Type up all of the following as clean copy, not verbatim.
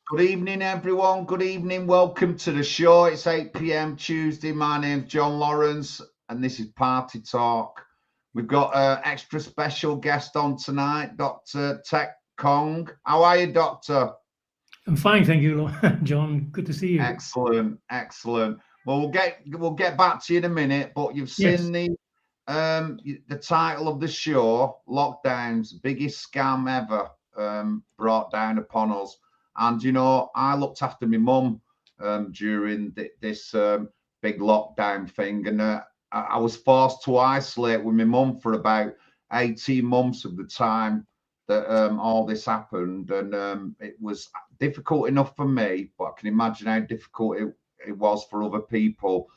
Good evening, everyone. Good evening. Welcome to the show. It's 8 p.m. Tuesday. My name's John Lawrence, and this is Party Talk. We've got an extra special guest on tonight, Dr. Teck Khong. How are you, Doctor? I'm fine, thank you, John. Good to see you. Excellent, excellent. Well, we'll get back to you in a minute, but you've seen the title of the show, Lockdowns, Biggest Scam Ever, brought down upon us. And, you know, I looked after my mum during this big lockdown thing. And I was forced to isolate with my mum for about 18 months of the time that all this happened. And it was difficult enough for me, but I can imagine how difficult it was for other people.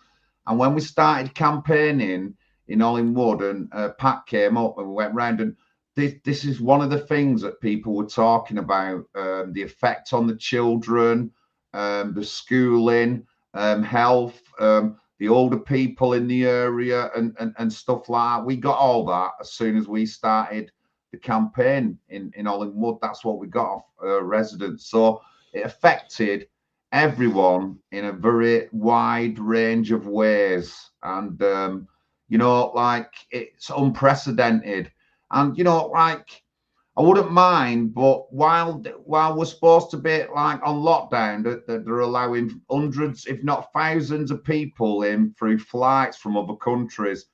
And when we started campaigning in Oldham Grt, and Pat came up and we went round, and this is one of the things that people were talking about, the effect on the children, the schooling, health, the older people in the area and stuff like that. We got all that as soon as we started the campaign in Oldham Grt. That's what we got off residents. So it affected everyone in a very wide range of ways. And, you know, like, it's unprecedented. And, you know, like, I wouldn't mind, but while we're supposed to be like on lockdown, that they're allowing hundreds, if not thousands of people in through flights from other countries.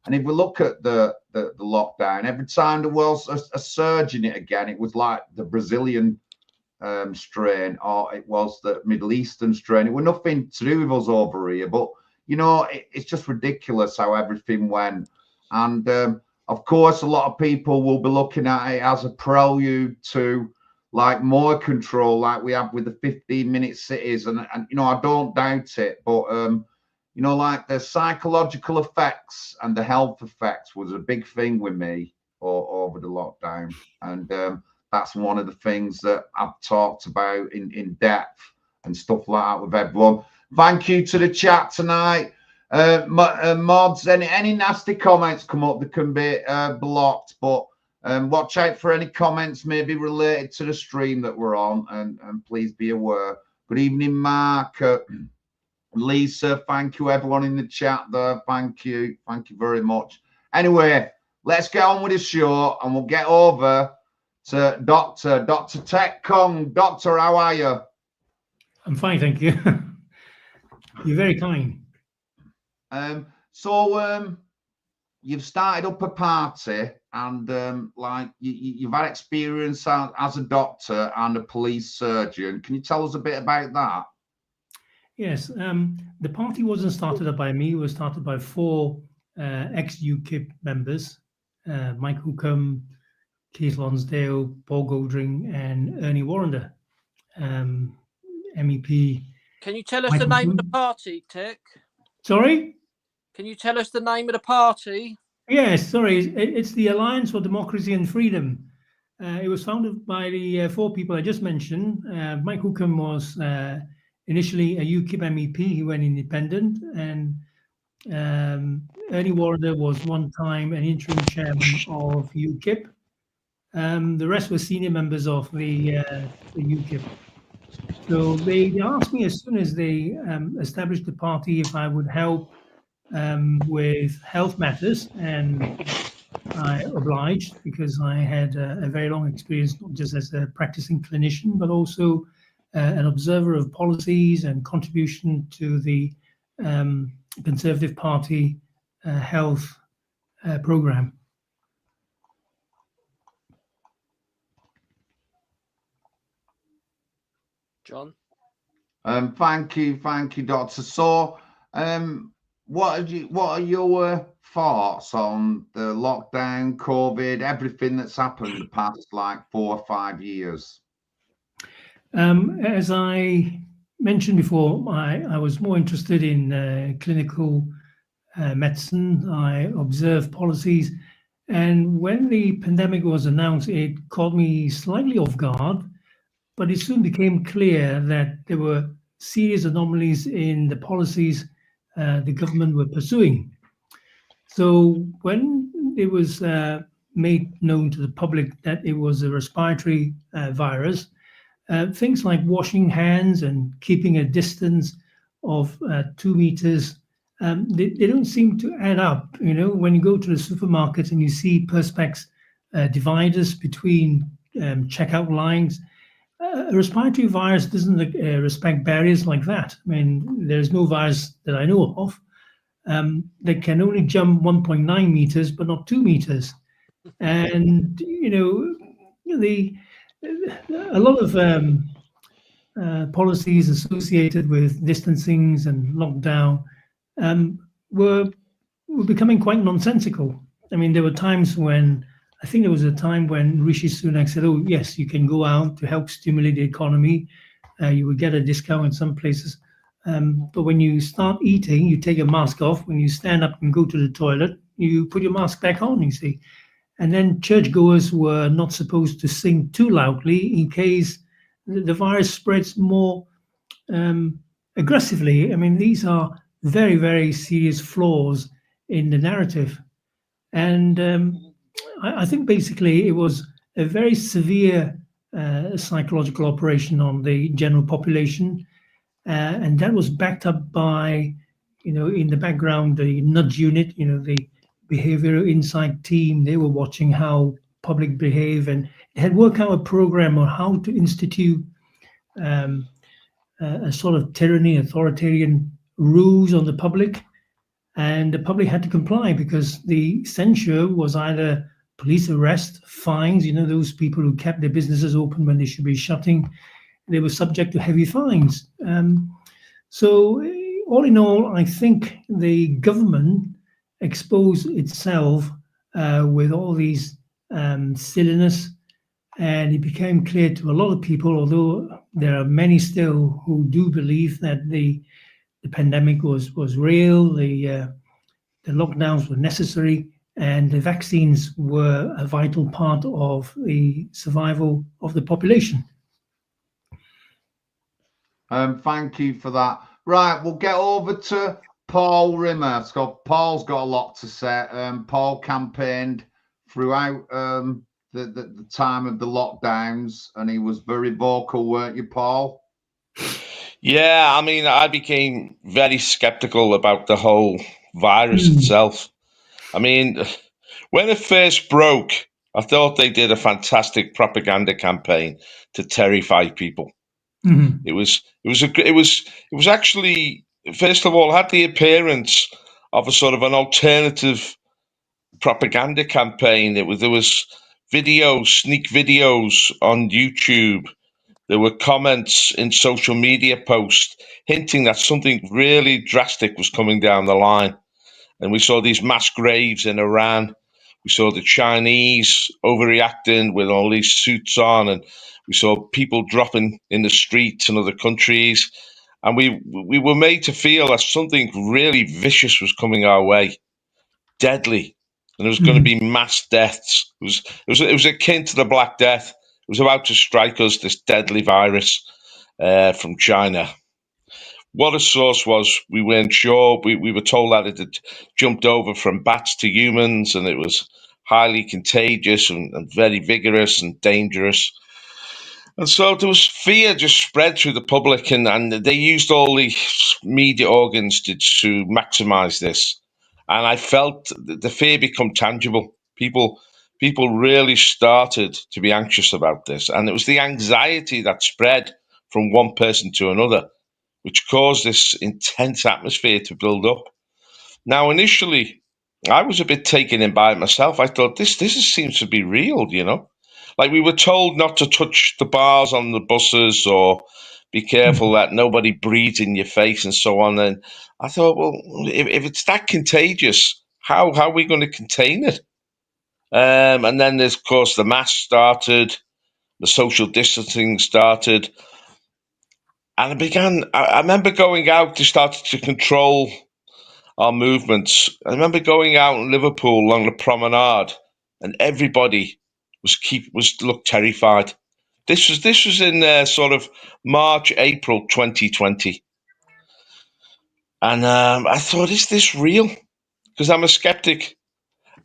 And if we look at the lockdown, every time there was a surge in it again, it was like the Brazilian strain, or it was the Middle Eastern strain. It was nothing to do with us over here, but, you know, it's just ridiculous how everything went. And, of course, a lot of people will be looking at it as a prelude to like more control, like we have with the 15-minute cities. And you know, I don't doubt it. But, you know, like the psychological effects and the health effects was a big thing with me over the lockdown. And that's one of the things that I've talked about in depth and stuff like that with everyone. Thank you to the chat tonight. Mods, any nasty comments come up, that can be blocked, but watch out for any comments maybe related to the stream that we're on, and please be aware. Good evening, Mark, Lisa, thank you, everyone in the chat there, thank you very much. Anyway, let's get on with the show, and we'll get over to Dr. Teck Khong. Doctor, how are you? I'm fine, thank you. You're very kind. So you've started up a party, and like you've had experience as a doctor and a police surgeon. Can you tell us a bit about that? Yes, the party wasn't started up by me. It was started by 4 ex-UKIP members, Mike Hookham, Keith Lonsdale, Paul Goldring, and Ernie Warrender, MEP. Can you tell us the name of the party, Teck? Sorry? Can you tell us the name of the party? Yes, sorry. It's the Alliance for Democracy and Freedom. It was founded by the 4 people I just mentioned. Mike Hookham was initially a UKIP MEP. He went independent. And Ernie Warrender was one time an interim chairman of UKIP. The rest were senior members of the UKIP. So they asked me as soon as they established the party if I would help with health matters, and I obliged, because I had a very long experience, not just as a practicing clinician, but also an observer of policies and contribution to the Conservative Party health program. John? Thank you, Doctor. So, what are your thoughts on the lockdown, COVID, everything that's happened the past like 4 or 5 years? As I mentioned before, I was more interested in clinical medicine. I observed policies, and when the pandemic was announced, it caught me slightly off guard, but it soon became clear that there were serious anomalies in the policies the government were pursuing. So when it was made known to the public that it was a respiratory virus, things like washing hands and keeping a distance of 2 meters, they don't seem to add up. You know, when you go to the supermarket and you see perspex dividers between checkout lines, a respiratory virus doesn't respect barriers like that. I mean, there's no virus that I know of that can only jump 1.9 meters, but not 2 meters. And, you know, a lot of policies associated with distancings and lockdown were becoming quite nonsensical. I mean, there were times when, I think there was a time when Rishi Sunak said, oh, yes, you can go out to help stimulate the economy. You would get a discount in some places. But when you start eating, you take your mask off. When you stand up and go to the toilet, you put your mask back on, you see. And then churchgoers were not supposed to sing too loudly in case the virus spreads more aggressively. I mean, these are very, very serious flaws in the narrative. And I think basically it was a very severe psychological operation on the general population. And that was backed up by, you know, in the background, the nudge unit, you know, the behavioral insight team. They were watching how public behave, and it had worked out a program on how to institute a sort of tyranny, authoritarian rules on the public. And the public had to comply because the censure was either police arrest, fines, you know, those people who kept their businesses open when they should be shutting, they were subject to heavy fines. So all in all, I think the government exposed itself with all these silliness, and it became clear to a lot of people, although there are many still who do believe that the pandemic was real, the lockdowns were necessary, and the vaccines were a vital part of the survival of the population. Thank you for that. Right, we'll get over to Paul Rimmer. So Paul's got a lot to say. Paul campaigned throughout the time of the lockdowns, and he was very vocal, weren't you, Paul? Yeah, I mean, I became very skeptical about the whole virus itself. I mean, when it first broke, I thought they did a fantastic propaganda campaign to terrify people. Mm-hmm. It was actually, first of all, had the appearance of a sort of an alternative propaganda campaign. There was videos, sneak videos on YouTube. There were comments in social media posts hinting that something really drastic was coming down the line. And we saw these mass graves in Iran. We saw the Chinese overreacting with all these suits on, and we saw people dropping in the streets in other countries. And we were made to feel that something really vicious was coming our way, deadly, and there was going to be mass deaths. It was akin to the Black Death. It was about to strike us, this deadly virus from China. What a source was, we weren't sure. We were told that it had jumped over from bats to humans, and it was highly contagious and very vigorous and dangerous. And so there was fear just spread through the public, and they used all the media organs to maximize this. And I felt the fear become tangible. People really started to be anxious about this. And it was the anxiety that spread from one person to another, which caused this intense atmosphere to build up. Now, initially, I was a bit taken in by it myself. I thought, this seems to be real, you know? Like, we were told not to touch the bars on the buses, or be careful that nobody breathes in your face and so on. And I thought, well, if it's that contagious, how are we going to contain it? And then, of course, the mask started, the social distancing started. And I remember going out to start to control our movements. I remember going out in Liverpool along the promenade, and everybody looked terrified. This was in sort of March, April 2020. And I thought, is this real? Because I'm a skeptic.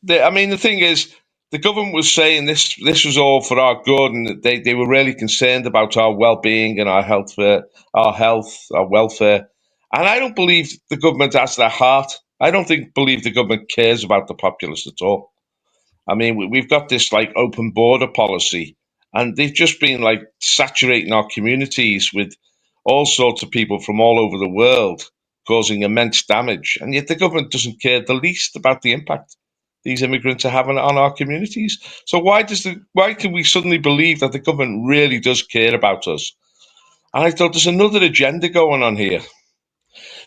The thing is, the government was saying this was all for our good, and they were really concerned about our well-being and our health, our welfare. And I don't believe the government has that heart. I don't believe the government cares about the populace at all. I mean, we've got this like open border policy, and they've just been like saturating our communities with all sorts of people from all over the world, causing immense damage. And yet the government doesn't care the least about the impact these immigrants are having on our communities. So why can we suddenly believe that the government really does care about us? And I thought there's another agenda going on here,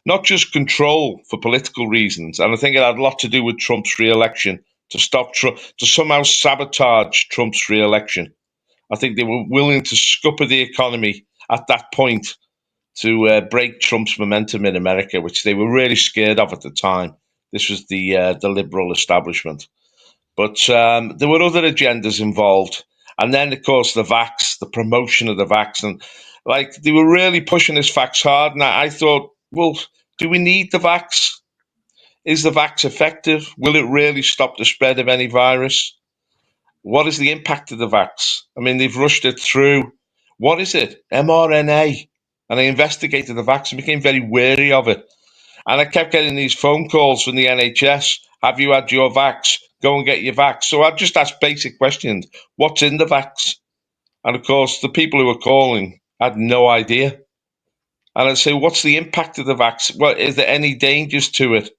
not just control for political reasons. And I think it had a lot to do with Trump's re-election, to somehow sabotage Trump's re-election. I think they were willing to scupper the economy at that point to break Trump's momentum in America, which they were really scared of at the time. This was the liberal establishment. But there were other agendas involved. And then, of course, the promotion of the vax. And like they were really pushing this vax hard. And I thought, well, do we need the vax? Is the vax effective? Will it really stop the spread of any virus? What is the impact of the vax? I mean, they've rushed it through. What is it? mRNA. And I investigated the vax and became very wary of it. And I kept getting these phone calls from the NHS. Have you had your vax? Go and get your vax. So I just asked basic questions. What's in the vax? And of course, the people who were calling had no idea. And I'd say, what's the impact of the vax? Well, is there any dangers to it?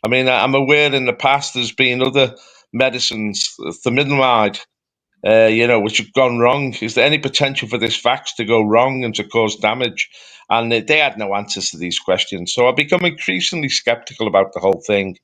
I mean, I'm aware in the past there's been other medicines, thalidomide, which have gone wrong. Is there any potential for this vax to go wrong and to cause damage? And they had no answers to these questions. So I become increasingly skeptical about the whole thing.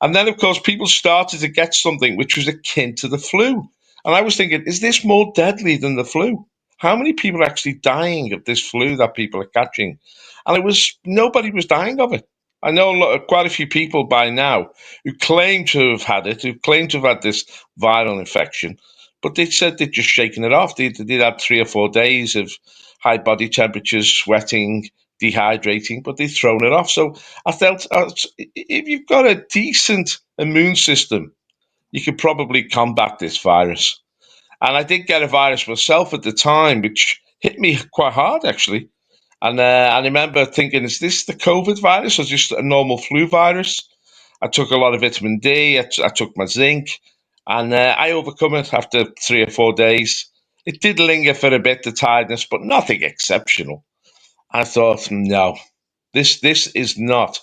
And then, of course, people started to get something which was akin to the flu. And I was thinking, is this more deadly than the flu? How many people are actually dying of this flu that people are catching? And nobody was dying of it. I know quite a few people by now who claim to have had it, who claim to have had this viral infection, but they said they'd just shaken it off. They'd had 3 or 4 days of high body temperatures, sweating, dehydrating, but they'd thrown it off. So I felt if you've got a decent immune system, you could probably combat this virus. And I did get a virus myself at the time, which hit me quite hard, actually. And I remember thinking, is this the COVID virus or just a normal flu virus? I took a lot of vitamin D, I took my zinc, and I overcome it after 3 or 4 days. It did linger for a bit, the tiredness, but nothing exceptional. I thought, no, this is not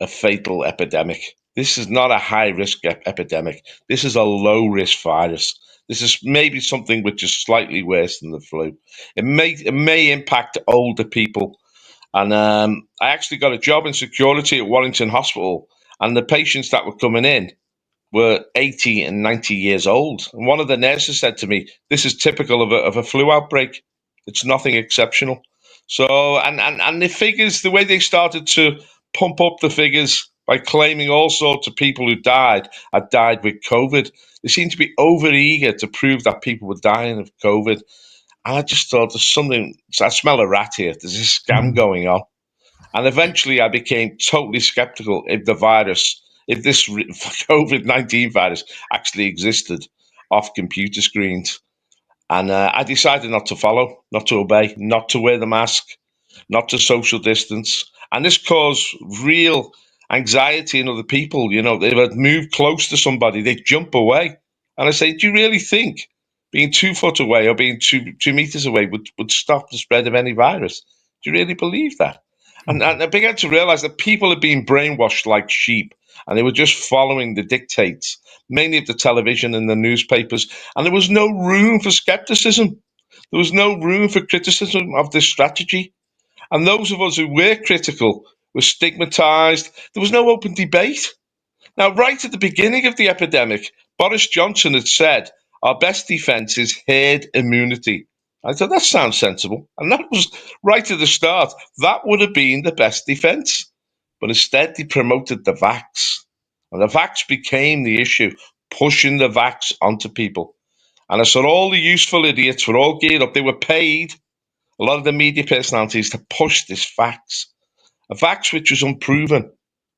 a fatal epidemic. This is not a high-risk epidemic. This is a low-risk virus. This is maybe something which is slightly worse than the flu. It may impact older people. And I actually got a job in security at Warrington Hospital, and the patients that were coming in were 80 and 90 years old. And one of the nurses said to me, this is typical of a flu outbreak. It's nothing exceptional. So, and the figures, the way they started to pump up the figures by claiming all sorts of people who had died with COVID. They seemed to be over-eager to prove that people were dying of COVID. And I just thought there's something, I smell a rat here. There's a scam going on. And eventually I became totally skeptical if this COVID-19 virus actually existed off computer screens. And I decided not to follow, not to obey, not to wear the mask, not to social distance. And this caused real anxiety in other people. You know, they would move close to somebody, they'd jump away. And I say, do you really think being 2 foot away or being 2 meters away would stop the spread of any virus? Do you really believe that? And I began to realize that people had been brainwashed like sheep, and they were just following the dictates, mainly of the television and the newspapers. And there was no room for skepticism. There was no room for criticism of this strategy. And those of us who were critical were stigmatized. There was no open debate. Now, right at the beginning of the epidemic, Boris Johnson had said, our best defense is herd immunity. I thought, that sounds sensible. And that was right at the start. That would have been the best defense. But instead, they promoted the vax. And the vax became the issue, pushing the vax onto people. And I saw all the useful idiots were all geared up. They were paid, a lot of the media personalities, to push this vax. A vax which was unproven,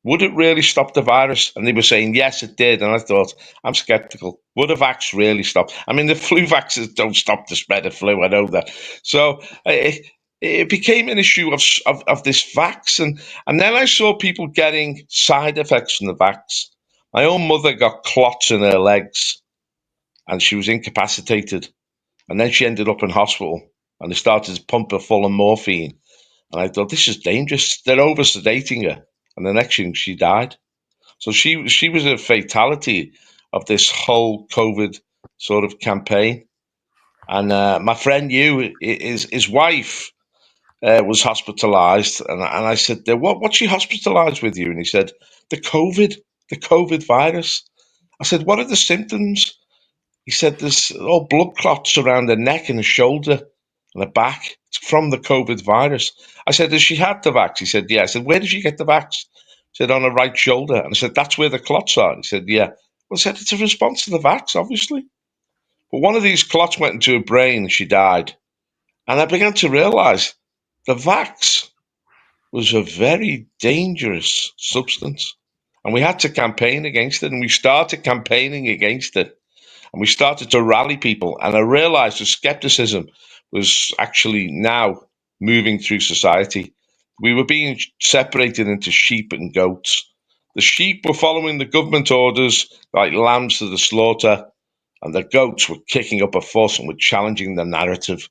would it really stop the virus? And they were saying, yes, it did. And I thought, I'm skeptical. Would a vax really stop? I mean, the flu vaccines don't stop the spread of flu. I know that. So it became an issue of this vax. And then I saw people getting side effects from the vax. My own mother got clots in her legs and she was incapacitated. And then she ended up in hospital and they started to pump her full of morphine. And I thought, this is dangerous. They're over sedating her. And the next thing, she died. So she was a fatality of this whole COVID sort of campaign. And my friend his wife was hospitalised, and I said, "What's she hospitalised with you?" And he said, the COVID virus." I said, "What are the symptoms?" He said, "There's all blood clots around her neck and her shoulder and her back. It's from the COVID virus." I said, "Has she had the vax?" He said, "Yeah." I said, "Where did she get the vax?" He said, "On her right shoulder." And I said, "That's where the clots are." He said, "Yeah." Well, I said, "It's a response to the vax, obviously." But one of these clots went into her brain and she died. And I began to realise the vax was a very dangerous substance. And we had to campaign against it. And we started campaigning against it. And we started to rally people. And I realized the skepticism was actually now moving through society. We were being separated into sheep and goats. The sheep were following the government orders like lambs to the slaughter, and the goats were kicking up a fuss and were challenging the narrative.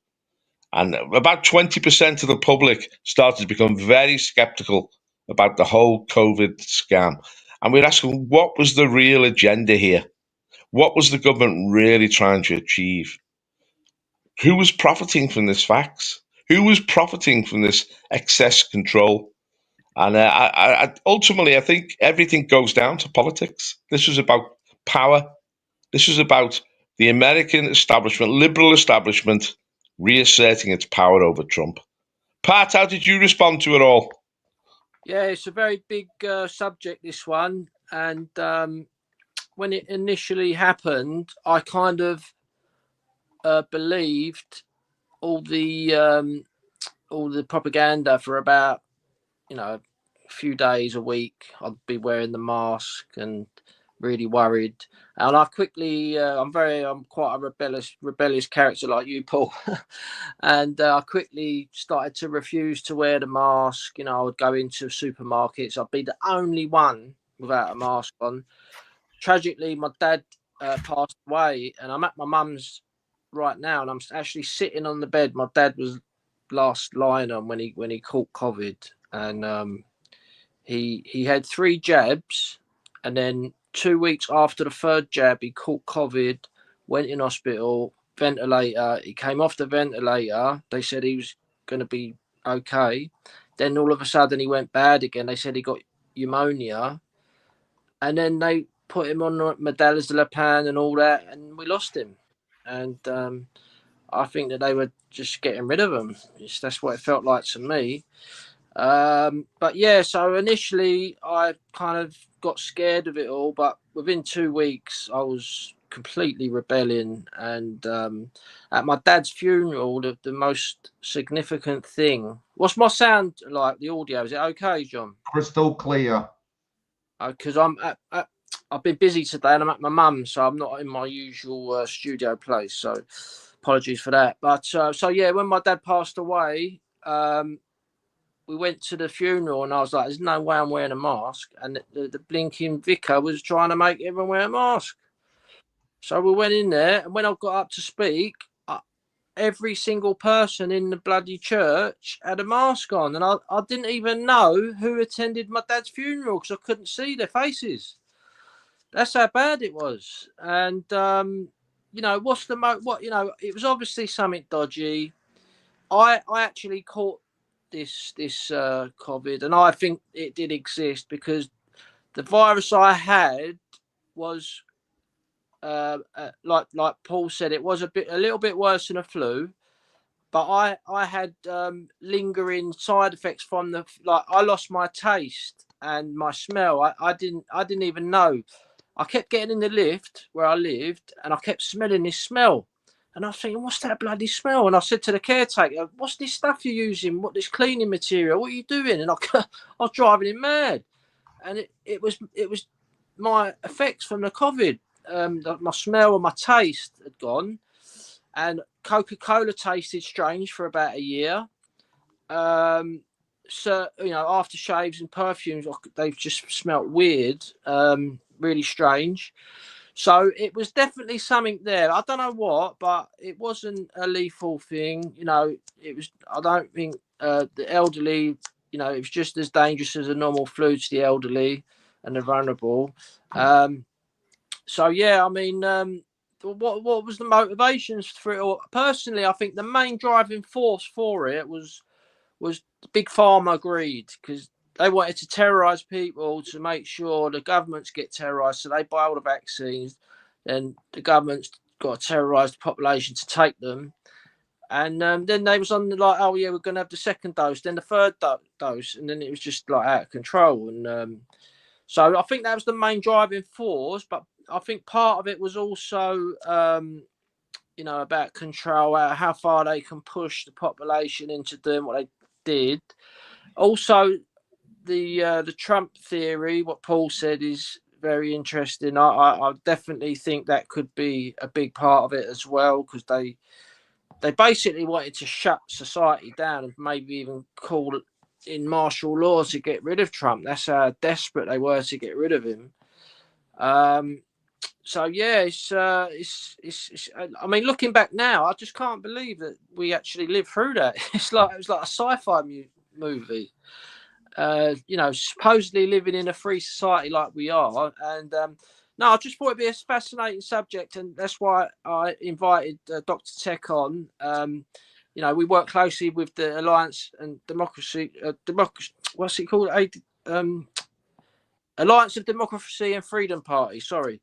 And about 20% of the public started to become very skeptical about the whole COVID scam. And we're asking, what was the real agenda here? What was the government really trying to achieve? Who was profiting from this vax? Who was profiting from this excess control? And ultimately, I think everything goes down to politics. This was about power. This was about the American establishment, liberal establishment, reasserting its power over Trump. Pat, how did you respond to it all? Yeah, it's a very big subject, this one. And when it initially happened, I kind of believed all the propaganda for about, a few days, a week. I'd be wearing the mask and really worried. And I quickly, I'm quite a rebellious character like you, Paul. And I quickly started to refuse to wear the mask. I would go into supermarkets. I'd be the only one without a mask on. Tragically, my dad passed away, and I'm at my mum's right now, and I'm actually sitting on the bed. My dad was last lying on when he caught COVID, and he had 3 jabs, and then 2 weeks after the 3rd jab, he caught COVID, went in hospital, ventilator. He came off the ventilator. They said he was going to be okay. Then all of a sudden he went bad again. They said he got pneumonia, and then they put him on Medalazepam and all that, and we lost him. And I think that they were just getting rid of him. That's what it felt like to me. But yeah, so initially I kind of got scared of it all, but within 2 weeks I was completely rebelling. And at my dad's funeral, the most significant thing. What's my sound like? The audio, is it okay, John? Crystal clear. Because I've been busy today and I'm at my mum's, so I'm not in my usual studio place. So apologies for that. But so yeah, when my dad passed away, we went to the funeral and I was like, there's no way I'm wearing a mask. And the blinking vicar was trying to make everyone wear a mask. So we went in there, and when I got up to speak, every single person in the bloody church had a mask on. And I didn't even know who attended my dad's funeral because I couldn't see their faces. That's how bad it was. And, it was obviously something dodgy. I actually caught this COVID, and I think it did exist because the virus I had was like Paul said, it was a little bit worse than a flu, but I had lingering side effects from I lost my taste and my smell. I didn't even know. I kept getting in the lift where I lived, and I kept smelling this smell. And I was thinking, what's that bloody smell? And I said to the caretaker, what's this stuff you're using? What, this cleaning material? What are you doing? And I was driving him mad. and it was my effects from the COVID. My smell and my taste had gone, and Coca-Cola tasted strange for about a year. So aftershaves and perfumes, they've just smelt weird, really strange. So it was definitely something there. I don't know what, but it wasn't a lethal thing. It was. I don't think the elderly. It was just as dangerous as a normal flu to the elderly and the vulnerable. So yeah, I mean, what was the motivations for it? Or personally, I think the main driving force for it was big pharma greed, because they wanted to terrorize people to make sure the governments get terrorized. So they buy all the vaccines, and the government's got to terrorize the population to take them. And then they was on like, oh yeah, we're going to have the second dose, then the third dose, and then it was just like out of control. And so I think that was the main driving force. But I think part of it was also, about control, how far they can push the population into doing what they did. Also, the Trump theory, what Paul said, is very interesting. I definitely think that could be a big part of it as well, because they basically wanted to shut society down and maybe even call in martial law to get rid of Trump. That's how desperate they were to get rid of him. So yeah, it's. I mean, looking back now, I just can't believe that we actually lived through that. It was like a sci-fi movie. Supposedly living in a free society like we are, and no, I just thought it'd be a fascinating subject, and that's why I invited Dr. Teck on. We work closely with the Alliance and Democracy. What's it called? Alliance of Democracy and Freedom Party. Sorry.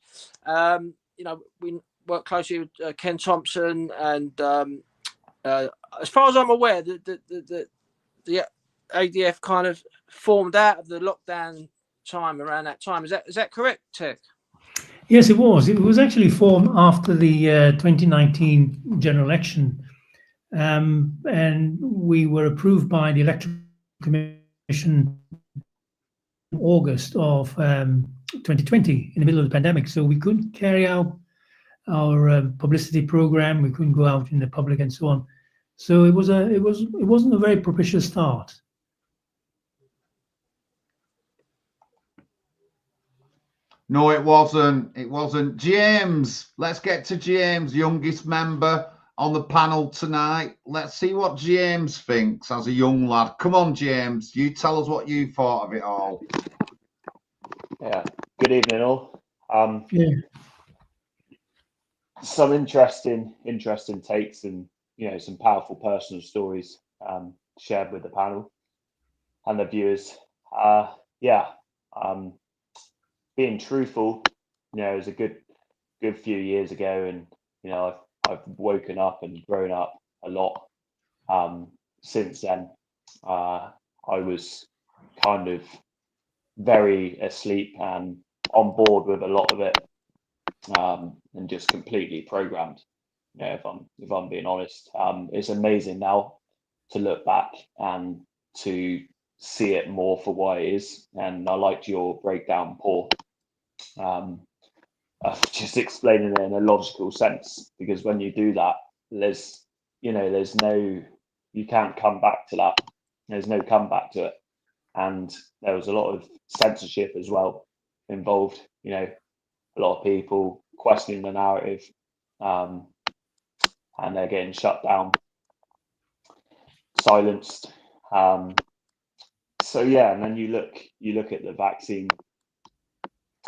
We work closely with Ken Thompson, and as far as I'm aware, the ADF kind of formed out of the lockdown time around that time. Is that correct, Teck? Yes, it was. It was actually formed after the 2019 general election, and we were approved by the Electoral Commission in August of 2020, in the middle of the pandemic. So we couldn't carry out our publicity program. We couldn't go out in the public and so on. So it wasn't a very propitious start. No, it wasn't. It wasn't. James, let's get to James, youngest member on the panel tonight. Let's see what James thinks as a young lad. Come on, James. You tell us what you thought of it all. Yeah. Good evening, all. Yeah. Some interesting takes, and some powerful personal stories shared with the panel and the viewers. Being truthful, it was a good few years ago, and I've woken up and grown up a lot since then. I was kind of very asleep and on board with a lot of it, and just completely programmed. If I'm being honest, it's amazing now to look back and to see it more for what it is. And I liked your breakdown, Paul, of just explaining it in a logical sense, because when you do that, you can't come back to that. There's no comeback to it. And there was a lot of censorship as well involved. A lot of people questioning the narrative, and they're getting shut down, silenced. So yeah, and then you look at the vaccine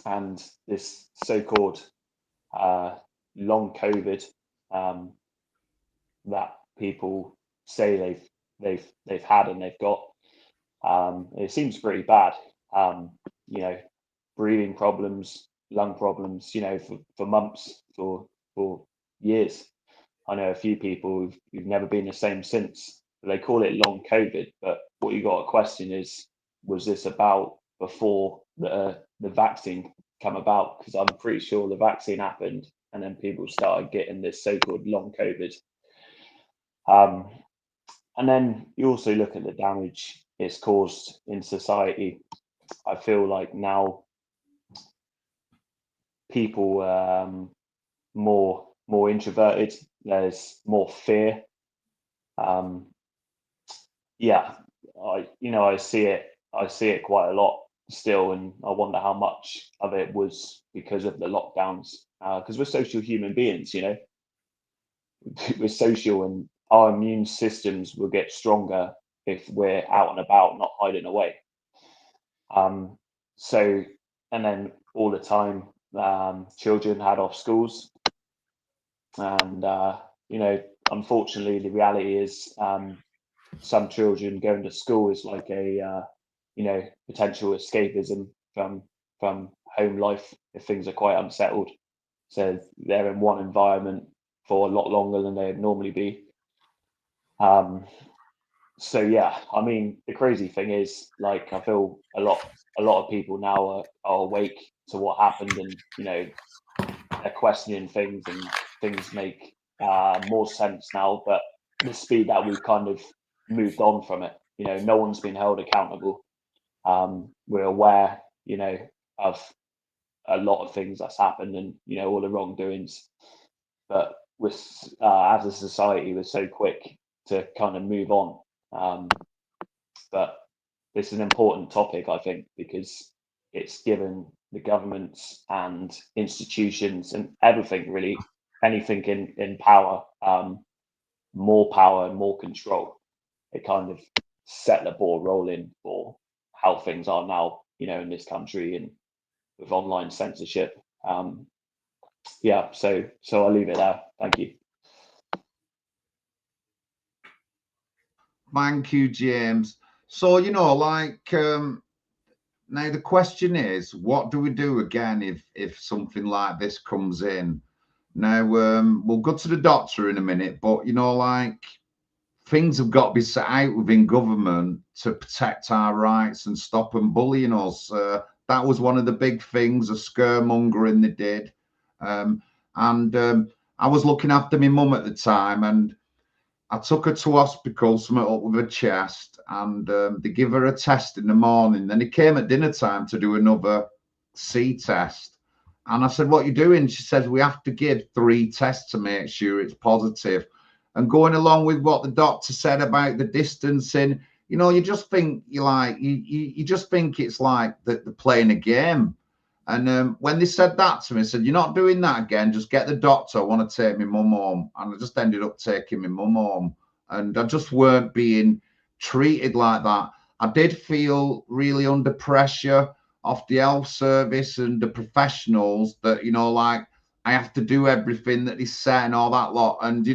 and this so-called long COVID that people say they've had and they've got. It seems pretty bad. Breathing problems, lung problems, for months, for years. I know a few people who've never been the same since. They call it long COVID, but what you got to question is, was this about before the vaccine come about? Because I'm pretty sure the vaccine happened and then people started getting this so-called long COVID. And then you also look at the damage it's caused in society I feel like now people more introverted. There's more fear. Yeah, I see it quite a lot still, and I wonder how much of it was because of the lockdowns. Because we're social human beings, we're social, and our immune systems will get stronger if we're out and about, not hiding away. So, and then all the time, children had off schools, and unfortunately, the reality is, some children going to school is like a potential escapism from home life if things are quite unsettled. So they're in one environment for a lot longer than they'd normally be. So yeah, I mean, the crazy thing is, like, I feel a lot of people now are awake to what happened, and they're questioning things, and things make more sense now. But the speed that we've kind of moved on from it, no one's been held accountable. We're aware, of a lot of things that's happened, and all the wrongdoings. But with as a society, we're so quick to kind of move on. But this is an important topic, I think, because it's given the governments and institutions and everything, really, anything in power, more power and more control. It kind of set the ball rolling for how things are now, in this country, and with online censorship. Yeah, so I'll leave it there. Thank you. Thank you, James. So, now the question is, what do we do again if something like this comes in? Now, we'll go to the doctor in a minute, but, things have got to be set out within government to protect our rights and stop them bullying us. That was one of the big things, a scaremongering they did. I was looking after my mum at the time, and I took her to hospital, something up with her chest, and they give her a test in the morning. Then he came at dinner time to do another C test. And I said, what are you doing? She says, we have to give 3 tests to make sure it's positive. And going along with what the doctor said about the distancing, you just think you just think it's like they're playing a game. And when they said that to me, I said, you're not doing that again. Just get the doctor. I want to take my mum home. And I just ended up taking my mum home. And I just weren't being treated like that. I did feel really under pressure off the health service and the professionals that, I have to do everything that they say and all that lot. And,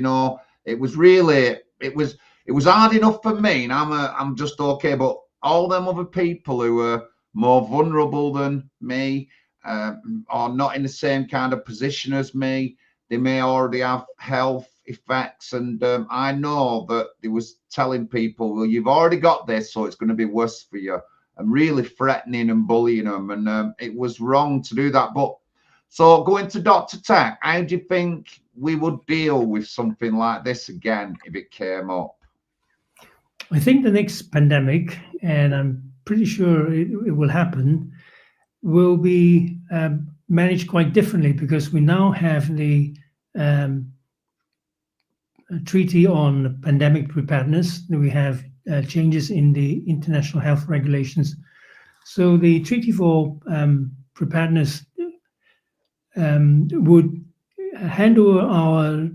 it was really, it was hard enough for me. And I'm just okay. But all them other people who were more vulnerable than me, or not in the same kind of position as me, they may already have health effects. And I know that they was telling people, well, you've already got this, so it's going to be worse for you, and really threatening and bullying them. And it was wrong to do that. But so going to Dr. Teck, how do you think we would deal with something like this again if it came up? I think the next pandemic, and I'm pretty sure it will happen, will be managed quite differently, because we now have the Treaty on Pandemic Preparedness. We have changes in the international health regulations. So the Treaty for Preparedness would hand over our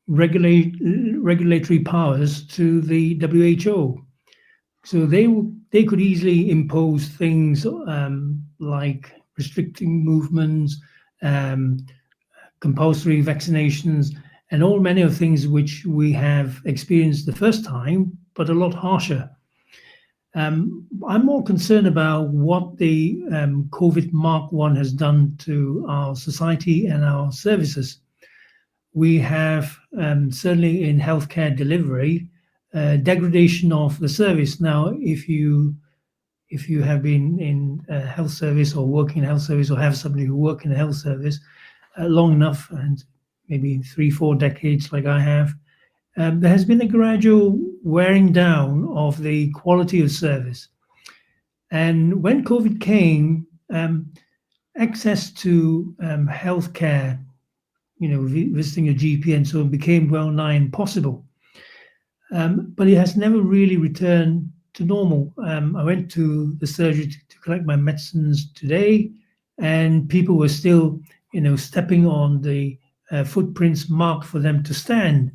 regulatory powers to the WHO. So they could easily impose things like restricting movements, compulsory vaccinations, and many of things which we have experienced the first time, but a lot harsher. I'm more concerned about what the COVID Mark 1 has done to our society and our services. We have certainly in healthcare delivery, degradation of the service. Now, if you have been in a health service or working in a health service, or have somebody who work in a health service long enough, and maybe 3-4 decades like I have, there has been a gradual wearing down of the quality of service. And when COVID came, access to healthcare, visiting a GP and so on, became well nigh impossible. But it has never really returned to normal. I went to the surgery to collect my medicines today, and people were still, stepping on the footprints marked for them to stand.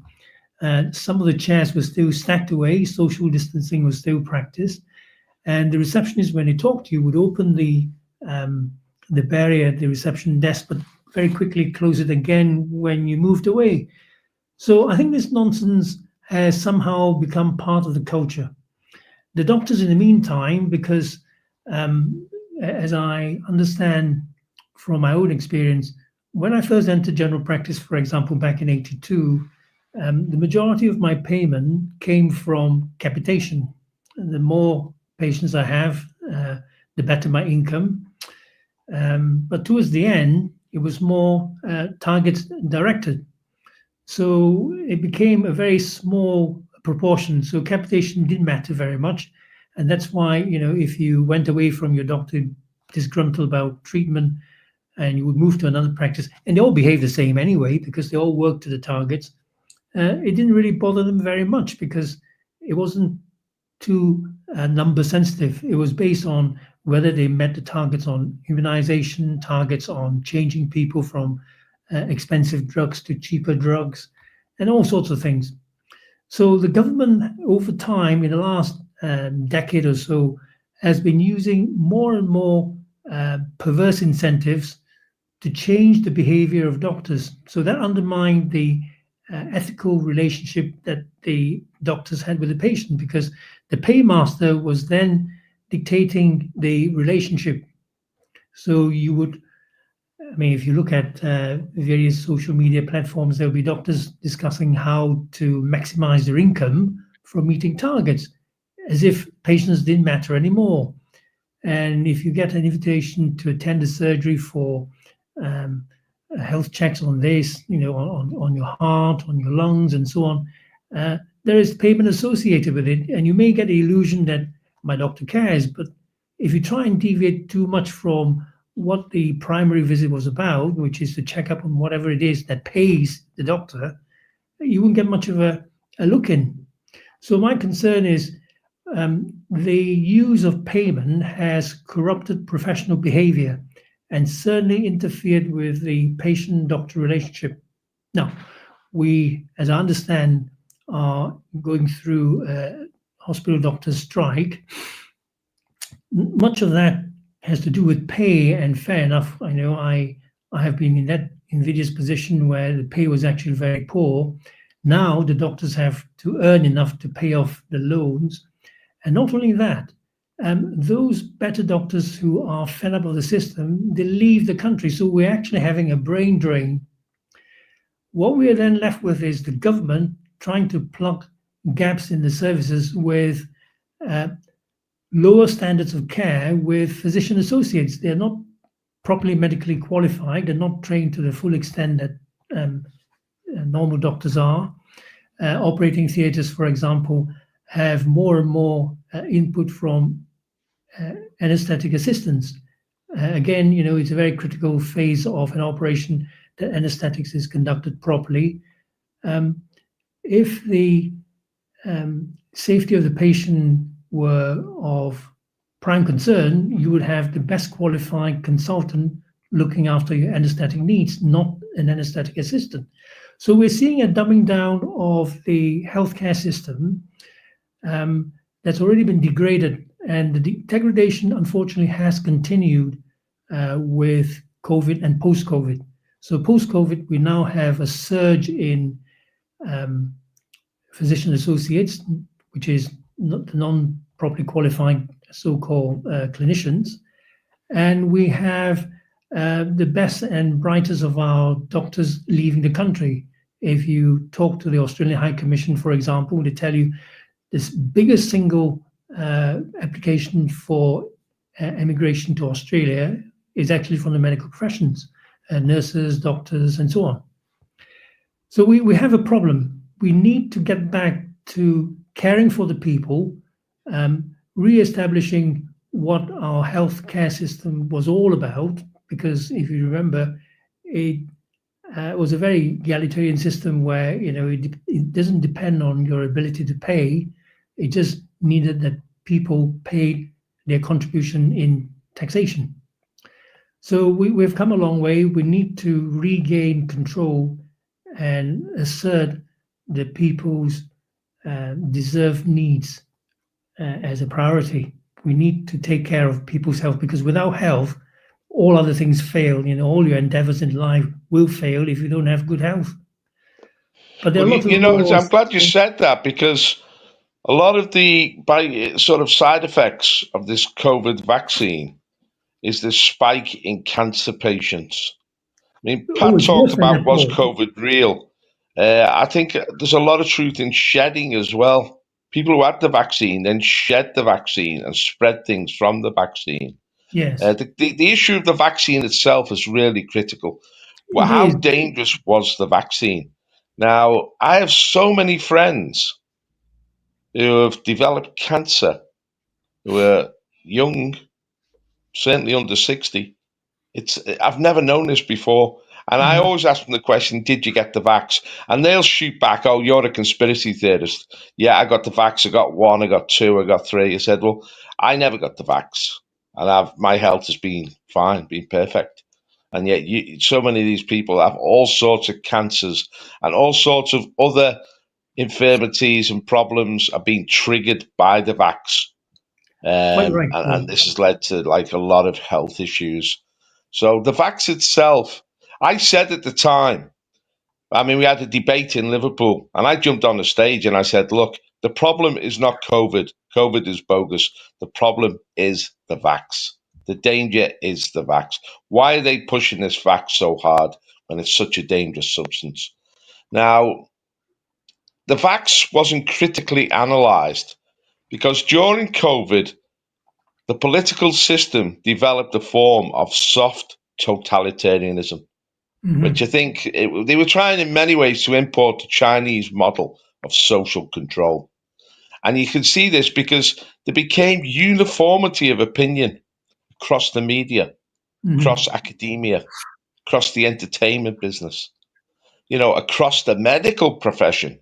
Some of the chairs were still stacked away. Social distancing was still practiced, and the receptionist, when they talked to you, would open the barrier at the reception desk, but very quickly close it again when you moved away. So I think this nonsense has somehow become part of the culture. The doctors, in the meantime, because as I understand from my own experience, when I first entered general practice, for example, back in '82, the majority of my payment came from capitation. The more patients I have, the better my income. But towards the end, it was more target directed. So it became a very small proportion. So capitation didn't matter very much. And that's why, if you went away from your doctor disgruntled about treatment and you would move to another practice, and they all behave the same anyway, because they all work to the targets, it didn't really bother them very much because it wasn't too number sensitive. It was based on whether they met the targets on immunization, targets on changing people from expensive drugs to cheaper drugs, and all sorts of things. So the government, over time, in the last decade or so, has been using more and more perverse incentives to change the behavior of doctors. So that undermined the ethical relationship that the doctors had with the patient, because the paymaster was then dictating the relationship. So you would, if you look at various social media platforms, there'll be doctors discussing how to maximize their income from meeting targets, as if patients didn't matter anymore. And if you get an invitation to attend a surgery for health checks on this, on your heart, on your lungs, and so on, there is payment associated with it. And you may get the illusion that my doctor cares, but if you try and deviate too much from what the primary visit was about, which is to check up on whatever it is that pays the doctor, you won't get much of a look in. So my concern is the use of payment has corrupted professional behavior and certainly interfered with the patient-doctor relationship. Now, we, as I understand, are going through a hospital doctors' strike. Much of that has to do with pay, and fair enough. I know I have been in that invidious position where the pay was actually very poor. Now the doctors have to earn enough to pay off the loans. And not only that, those better doctors who are fed up with the system, they leave the country. So we're actually having a brain drain. What we are then left with is the government trying to plug gaps in the services with lower standards of care with physician associates. They're not properly medically qualified. They're not trained to the full extent that normal doctors are. Operating theatres, for example, have more and more input from anesthetic assistants. Again, it's a very critical phase of an operation that anesthetics is conducted properly. If the safety of the patient were of prime concern, you would have the best qualified consultant looking after your anesthetic needs, not an anesthetic assistant. So we're seeing a dumbing down of the healthcare system that's already been degraded, and the degradation, unfortunately, has continued with COVID and post-COVID. So post-COVID, we now have a surge in physician associates, which is the non-properly qualified so-called clinicians, and we have the best and brightest of our doctors leaving the country. If you talk to the Australian High Commission, for example, they tell you this biggest single application for emigration to Australia is actually from the medical professions, nurses, doctors, and so on. So we have a problem. We need to get back to caring for the people, re-establishing what our healthcare system was all about, because if you remember, it was a very egalitarian system where it doesn't depend on your ability to pay. It just needed that people paid their contribution in taxation. So we've come a long way. We need to regain control and assert the people's deserved needs as a priority. We need to take care of people's health, because without health, all other things fail. All your endeavors in life will fail if you don't have good health. But there are lots of laws. I'm glad you said that, because a lot of the sort of side effects of this COVID vaccine is this spike in cancer patients. I mean, Pat it's talked worse than about, was before. COVID real? I think there's a lot of truth in shedding as well. People who had the vaccine then shed the vaccine and spread things from the vaccine. Yes. The issue of the vaccine itself is really critical. Well, It how is. dangerous was the vaccine? Now, I have so many friends who have developed cancer, who are young, certainly under 60. I've never known this before. And I always ask them the question, did you get the vax? And they'll shoot back, oh, you're a conspiracy theorist. Yeah, I got the vax. I got 1, I got 2, I got 3. I said, well, I never got the vax. And my health has been fine, been perfect. And yet so many of these people have all sorts of cancers and all sorts of other infirmities and problems are being triggered by the vax. Quite right. And this has led to like a lot of health issues. So the vax itself, I said at the time, I mean, we had a debate in Liverpool and I jumped on the stage and I said, look, the problem is not COVID. COVID is bogus. The problem is the vax. The danger is the vax. Why are they pushing this vax so hard when it's such a dangerous substance? Now, the vax wasn't critically analysed because during COVID, the political system developed a form of soft totalitarianism, which I think they were trying in many ways to import the Chinese model of social control. And you can see this because there became uniformity of opinion across the media, across academia, across the entertainment business, across the medical profession.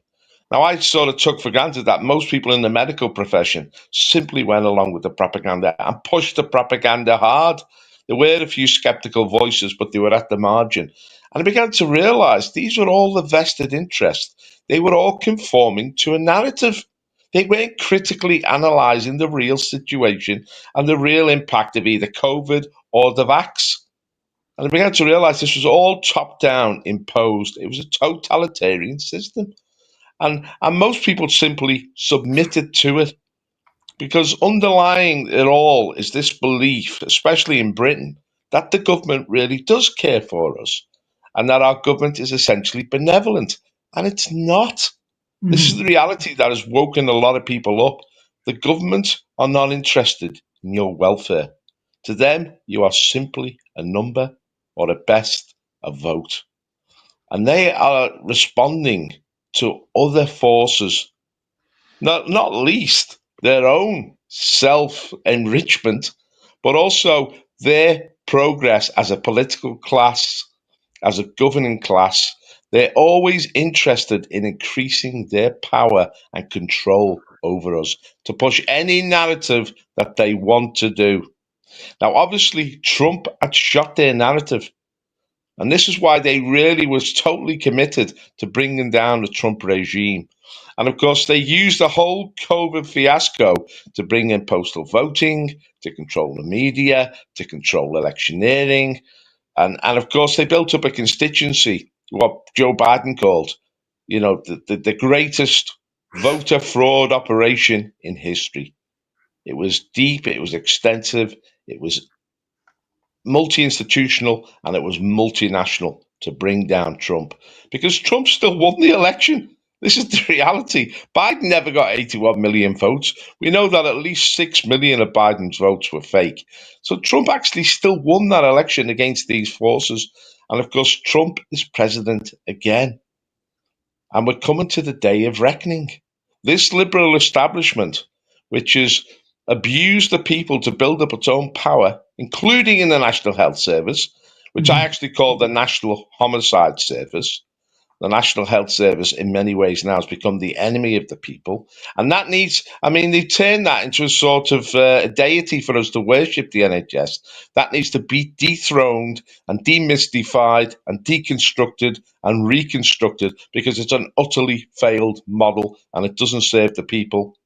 Now, I sort of took for granted that most people in the medical profession simply went along with the propaganda and pushed the propaganda hard. There were a few skeptical voices, but they were at the margin. And I began to realize these were all the vested interests. They were all conforming to a narrative. They weren't critically analysing the real situation and the real impact of either COVID or the vax. And I began to realize this was all top-down imposed. It was a totalitarian system. And most people simply submitted to it because underlying it all is this belief, especially in Britain, that the government really does care for us and that our government is essentially benevolent. And it's not. This is the reality that has woken a lot of people up. The government are not interested in your welfare. To them, you are simply a number or at best a vote. And they are responding to other forces, not least their own self-enrichment, but also their progress as a political class, as a governing class. They're always interested in increasing their power and control over us to push any narrative that they want to do. Now, obviously, Trump had shot their narrative. And this is why they really was totally committed to bringing down the Trump regime. And of course, they used the whole COVID fiasco to bring in postal voting, to control the media, to control electioneering. And of course, they built up a constituency, what Joe Biden called, the greatest voter fraud operation in history. It was deep, it was extensive, it was multi-institutional, and it was multinational to bring down Trump because Trump still won the election. This is the reality. Biden never got 81 million votes. We know that at least 6 million of Biden's votes were fake. So Trump actually still won that election against these forces. And of course, Trump is president again. And we're coming to the day of reckoning. This liberal establishment, which is abused the people to build up its own power, including in the National Health Service, which I actually call the National Homicide Service. The National Health Service, in many ways now, has become the enemy of the people. And that needs, I mean, they turned that into a sort of a deity for us to worship, the NHS. That needs to be dethroned and demystified and deconstructed and reconstructed, because it's an utterly failed model and it doesn't serve the people.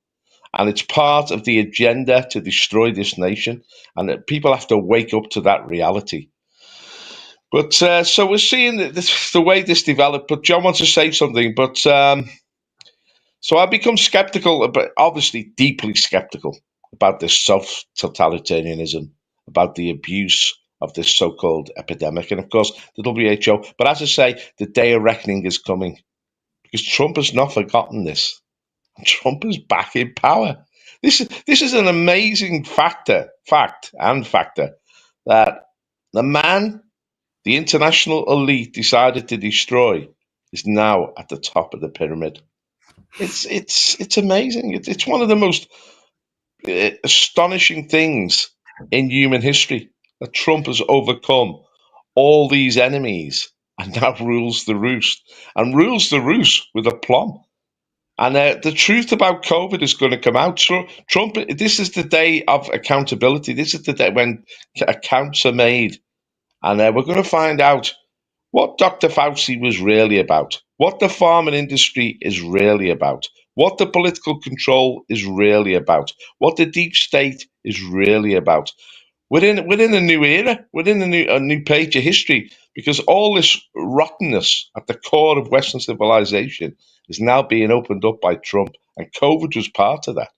And it's part of the agenda to destroy this nation. And that people have to wake up to that reality. But so we're seeing the way this developed. But John wants to say something. But so I've become skeptical, but obviously deeply skeptical about this self-totalitarianism, about the abuse of this so-called epidemic, and of course the WHO. But as I say, the day of reckoning is coming, because Trump has not forgotten this. Trump is back in power. This is an amazing fact that the man the international elite decided to destroy is now at the top of the pyramid. It's amazing. It's one of the most astonishing things in human history that Trump has overcome all these enemies and now rules the roost, and rules the roost with aplomb. And the truth about COVID is going to come out. Trump, this is the day of accountability. This is the day when accounts are made. And we're going to find out what Dr. Fauci was really about, what the farming industry is really about, what the political control is really about, what the deep state is really about. We're in a new era. We're in a new page of history, because all this rottenness at the core of Western civilization is now being opened up by Trump, and COVID was part of that.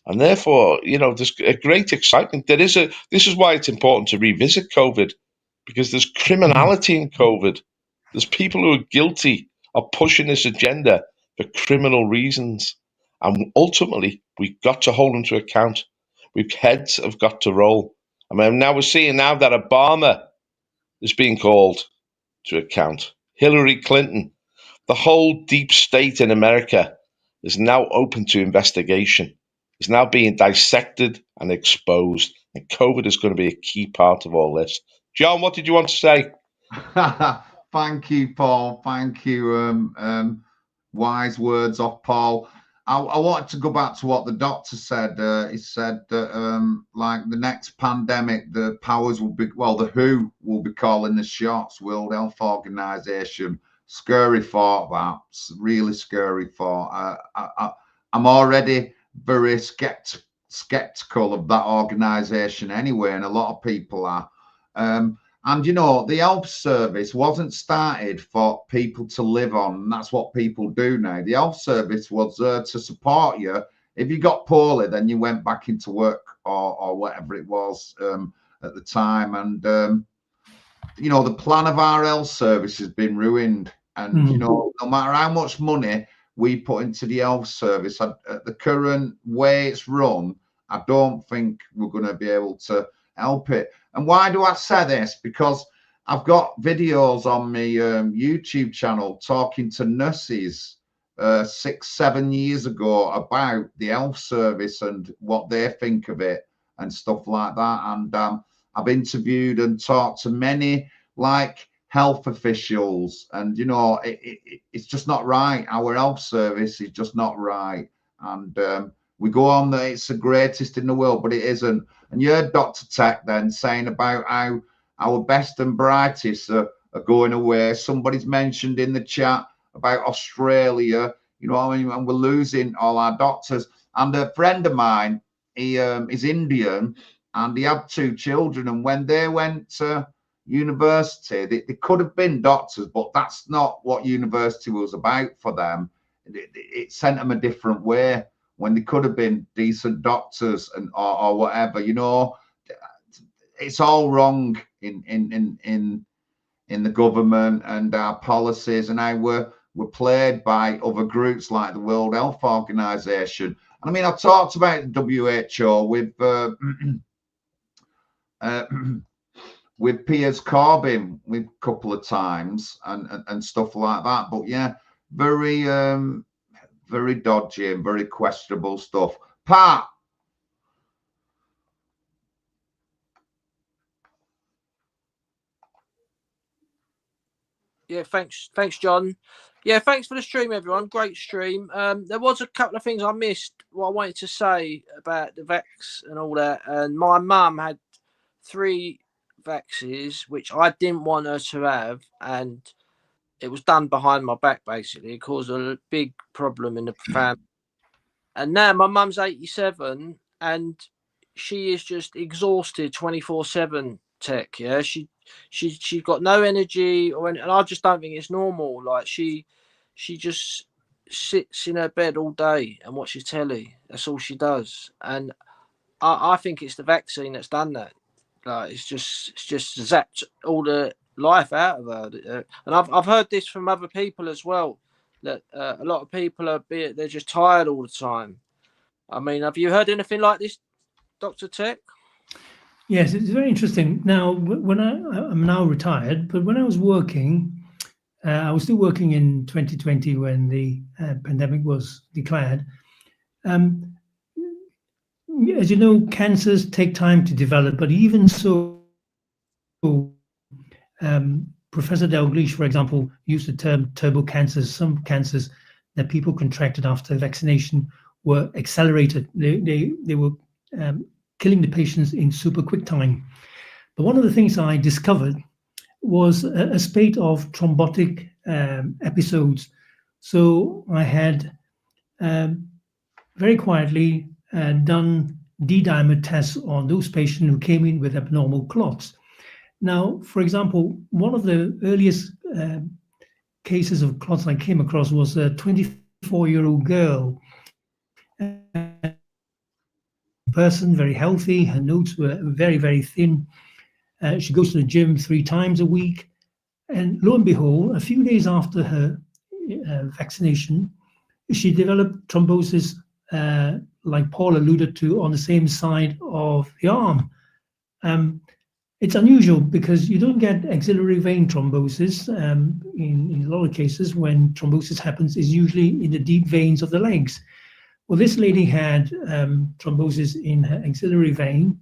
And therefore, there's a great excitement. This is why it's important to revisit COVID, because there's criminality in COVID. There's people who are guilty of pushing this agenda for criminal reasons. And ultimately, we've got to hold them to account. Heads have got to roll. I mean, now we're seeing now that Obama is being called to account. Hillary Clinton, the whole deep state in America is now open to investigation. It's now being dissected and exposed. And COVID is going to be a key part of all this. John, what did you want to say? Thank you, Paul. Thank you. Wise words off Paul. I wanted to go back to what the doctor said. He said that, like the next pandemic, the powers will be, well, the WHO will be calling the shots, World Health Organization. Scary thought, that. Really scary thought. I'm already very skeptical of that organization anyway, and a lot of people are. And the health service wasn't started for people to live on, and that's what people do now. The health service was there to support you. If you got poorly, then you went back into work or whatever it was at the time. And the plan of our health service has been ruined. And no matter how much money we put into the health service, at the current way it's run, I don't think we're going to be able to help it. And why do I say this? Because I've got videos on my YouTube channel talking to nurses 6-7 years ago about the health service and what they think of it and stuff like that. And I've interviewed and talked to many health officials, and it's just not right. Our health service is just not right. And we go on that it's the greatest in the world, but it isn't. And you heard Dr. Teck then saying about how our best and brightest are going away. Somebody's mentioned in the chat about Australia, and we're losing all our doctors. And a friend of mine, he is Indian, and he had 2 children. And when they went to university, they could have been doctors, but that's not what university was about for them. It sent them a different way, when they could have been decent doctors and or whatever. It's all wrong in the government and our policies, and how we're played by other groups like the World Health Organization. I mean, I talked about the WHO with Piers Corbyn a couple of times and stuff like that. But yeah, very dodgy and very questionable stuff. Pat, Yeah, thanks, John. Yeah, thanks for the stream, everyone. Great stream. There was a couple of things I missed. What I wanted to say about the vax and all that. And my mum had 3 vaxes, which I didn't want her to have, and it was done behind my back. Basically, it caused a big problem in the family. And now my mum's 87, and she is just exhausted 24/7. Tech, yeah, she got no energy or any, and I just don't think it's normal. Like she just sits in her bed all day and watches telly. That's all she does, and I think it's the vaccine that's done that. Like it's just zapped all the life out of her. And I've heard this from other people as well, that a lot of people they're just tired all the time. I mean, have you heard anything like this, Dr. Teck? Yes, it's very interesting. Now, when I'm now retired, but when I was working, I was still working in 2020 when the pandemic was declared. As you know, cancers take time to develop, but even so, Professor Dalgleish, for example, used the term turbo cancers. Some cancers that people contracted after vaccination were accelerated. They were killing the patients in super quick time. But one of the things I discovered was a spate of thrombotic episodes. So I had very quietly done D-dimer tests on those patients who came in with abnormal clots. Now, for example, one of the earliest cases of clots I came across was a 24-year-old girl. Person, very healthy. Her notes were very, very thin. She goes to the gym 3 times a week. And lo and behold, a few days after her vaccination, she developed thrombosis, like Paul alluded to, on the same side of the arm. It's unusual because you don't get axillary vein thrombosis. In a lot of cases, when thrombosis happens, is usually in the deep veins of the legs. Well, this lady had thrombosis in her axillary vein,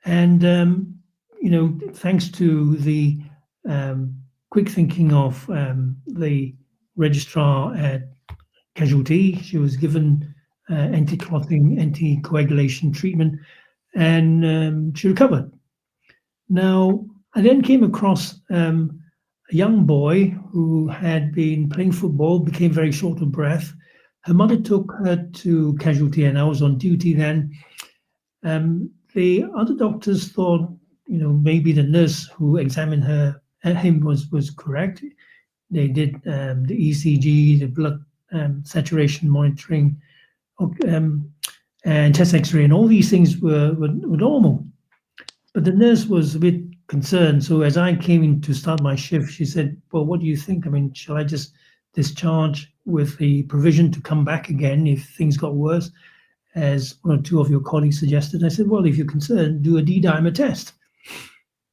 and thanks to the quick thinking of the registrar at Casualty, she was given anti-clotting, anticoagulation treatment, and she recovered. Now, I then came across a young boy who had been playing football, became very short of breath. Her mother took her to Casualty, and I was on duty then. The other doctors thought, maybe the nurse who examined him was correct. They did the ECG, the blood saturation monitoring, and chest X-ray, and all these things were normal. But the nurse was a bit concerned. So as I came in to start my shift, she said, "Well, what do you think? I mean, shall I just discharge with the provision to come back again if things got worse, as 1 or 2 of your colleagues suggested?" I said, "Well, if you're concerned, do a D-dimer test,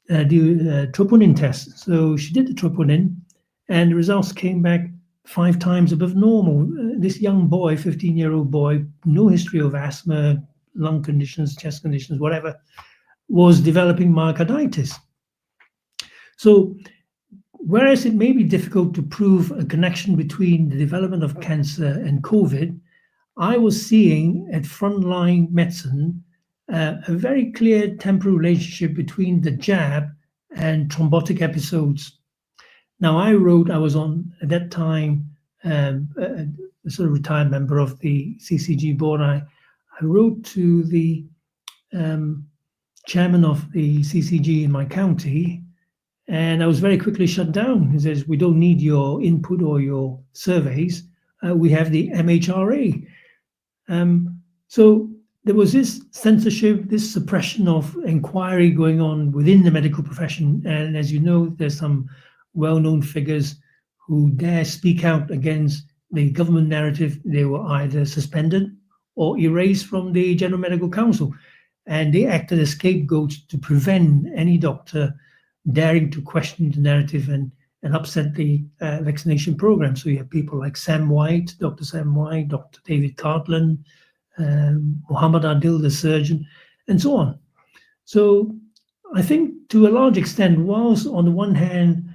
do a troponin test." So she did the troponin, and the results came back 5 times above normal. This young boy, 15-year-old boy, no history of asthma, lung conditions, chest conditions, whatever, was developing myocarditis. So whereas it may be difficult to prove a connection between the development of cancer and COVID, I was seeing at frontline medicine a very clear temporal relationship between the jab and thrombotic episodes. Now, I was on, at that time, a sort of retired member of the CCG board. I wrote to the chairman of the CCG in my county, and I was very quickly shut down. He says, "We don't need your input or your surveys. We have the MHRA." So there was this censorship, this suppression of inquiry going on within the medical profession. And as you know, there's some well-known figures who dare speak out against the government narrative. They were either suspended or erased from the General Medical Council. And they acted as scapegoats to prevent any doctor daring to question the narrative and upset the vaccination program. So you have people like Sam White, Dr. Sam White, Dr. David Cartland, Muhammad Adil, the surgeon, and so on. So I think to a large extent, whilst on the one hand,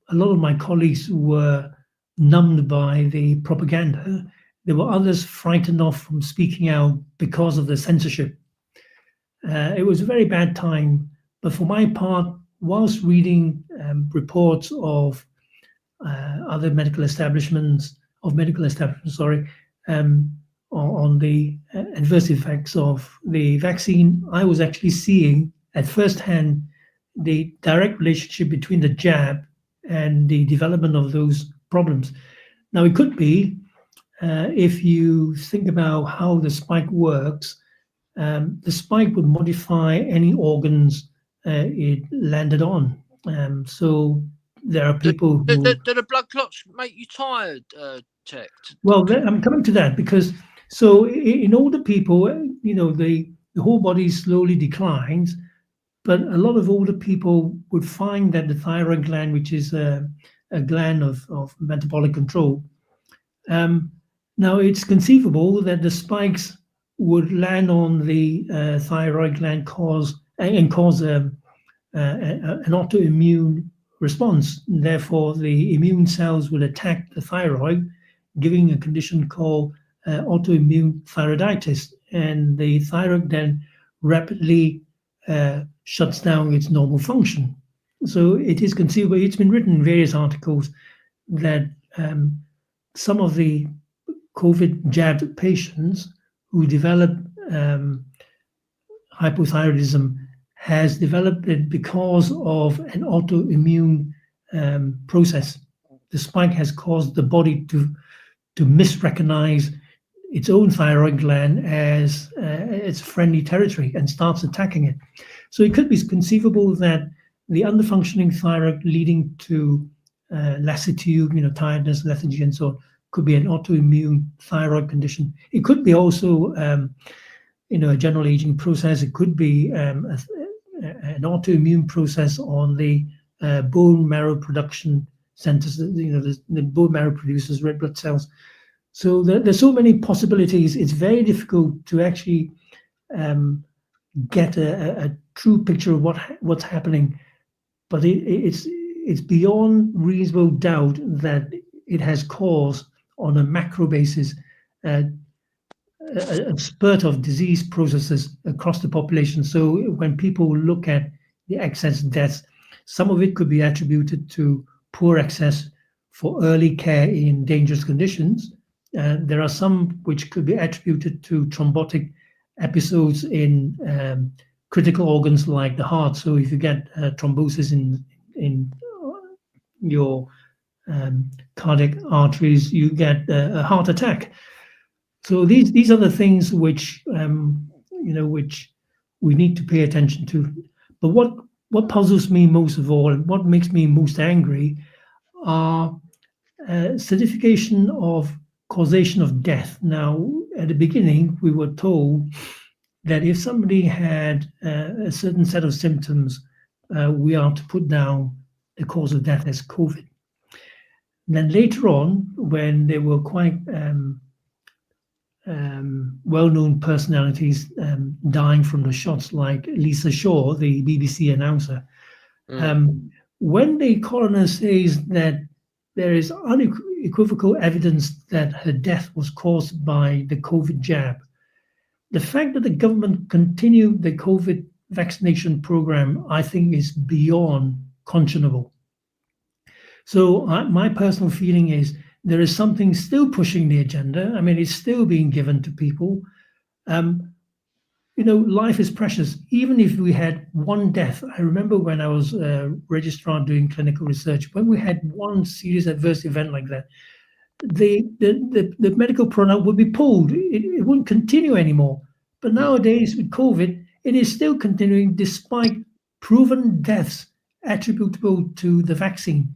a lot of my colleagues were numbed by the propaganda. There were others frightened off from speaking out because of the censorship. It was a very bad time. But for my part, whilst reading reports of other medical establishments, on the adverse effects of the vaccine, I was actually seeing at first hand the direct relationship between the jab and the development of those problems. Now, it could be, if you think about how the spike works, the spike would modify any organs it landed on. So there are people who... Do the blood clots make you tired, Teck? Well, I'm coming to that, because so in older people, the whole body slowly declines, but a lot of older people would find that the thyroid gland, which is a gland of metabolic control, now it's conceivable that the spikes would land on the thyroid gland, cause an autoimmune response. Therefore, the immune cells will attack the thyroid, giving a condition called autoimmune thyroiditis, and the thyroid then rapidly shuts down its normal function. So it is conceivable. It's been written in various articles that some of the COVID jabbed patients who develop hypothyroidism has developed it because of an autoimmune process. The spike has caused the body to misrecognize its own thyroid gland as its friendly territory and starts attacking it. So it could be conceivable that the underfunctioning thyroid leading to lassitude, tiredness, lethargy, and so on, could be an autoimmune thyroid condition. It could be also, a general aging process. It could be an autoimmune process on the bone marrow production centers. The bone marrow produces red blood cells. So there's so many possibilities. It's very difficult to actually get a true picture of what's happening, but it's beyond reasonable doubt that it has caused, on a macro basis, a spurt of disease processes across the population. So when people look at the excess deaths, some of it could be attributed to poor access for early care in dangerous conditions. There are some which could be attributed to thrombotic episodes in critical organs like the heart. So if you get thrombosis in your cardiac arteries, you get a heart attack. So these are the things which which we need to pay attention to. But what puzzles me most of all, and what makes me most angry, are certification of causation of death. Now, at the beginning, we were told that if somebody had a certain set of symptoms, we are to put down the cause of death as COVID. Then later on, when there were quite well-known personalities dying from the shots, like Lisa Shaw, the BBC announcer, when the coroner says that there is unequivocal evidence that her death was caused by the COVID jab, the fact that the government continued the COVID vaccination program, I think, is beyond conscionable. So my personal feeling is there is something still pushing the agenda. I mean, it's still being given to people. Life is precious. Even if we had one death, I remember when I was a registrar doing clinical research, when we had one serious adverse event like that, the medical product would be pulled. It wouldn't continue anymore. But nowadays with COVID, it is still continuing despite proven deaths attributable to the vaccine.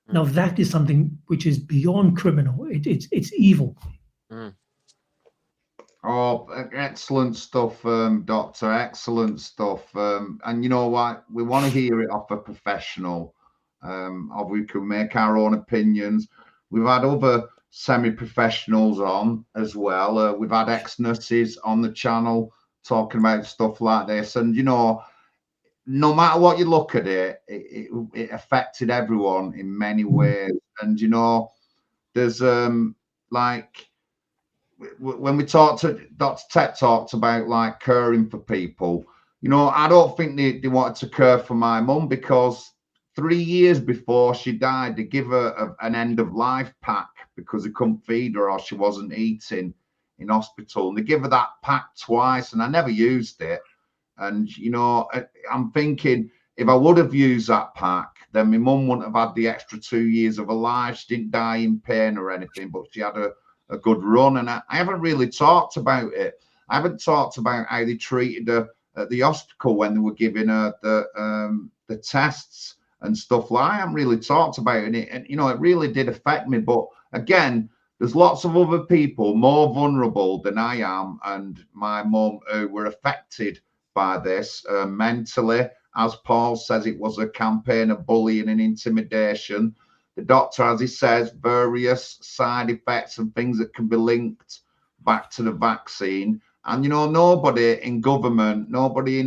Now that is something which is beyond criminal. It's evil. Oh, excellent stuff, Doctor. Excellent stuff. And you know what? We want to hear it off a professional. Or we can make our own opinions. We've had other semi-professionals on as well. We've had ex-nurses on the channel talking about stuff like this. And, no matter what you look at it, it affected everyone in many ways. And you know, there's like when we talked to Dr. Teck talked about like caring for people. You know, I don't think they wanted to care for my mum, because 3 years before she died, they give her an end of life pack because they couldn't feed her or she wasn't eating in hospital. And they give her that pack twice, and I never used it. And you know, I'm thinking, if I would have used that pack, then my mum wouldn't have had the extra 2 years of her life. She didn't die in pain or anything, but she had a good run. And I haven't really talked about it. I haven't talked about how they treated her at the hospital when they were giving her the tests and stuff like that. I haven't really talked about it. And you know, it really did affect me. But again, there's lots of other people more vulnerable than I am and my mum who were affected by this mentally. As Paul says, it was a campaign of bullying and intimidation. The doctor, as he says, various side effects and things that can be linked back to the vaccine. And, you know, nobody in government, nobody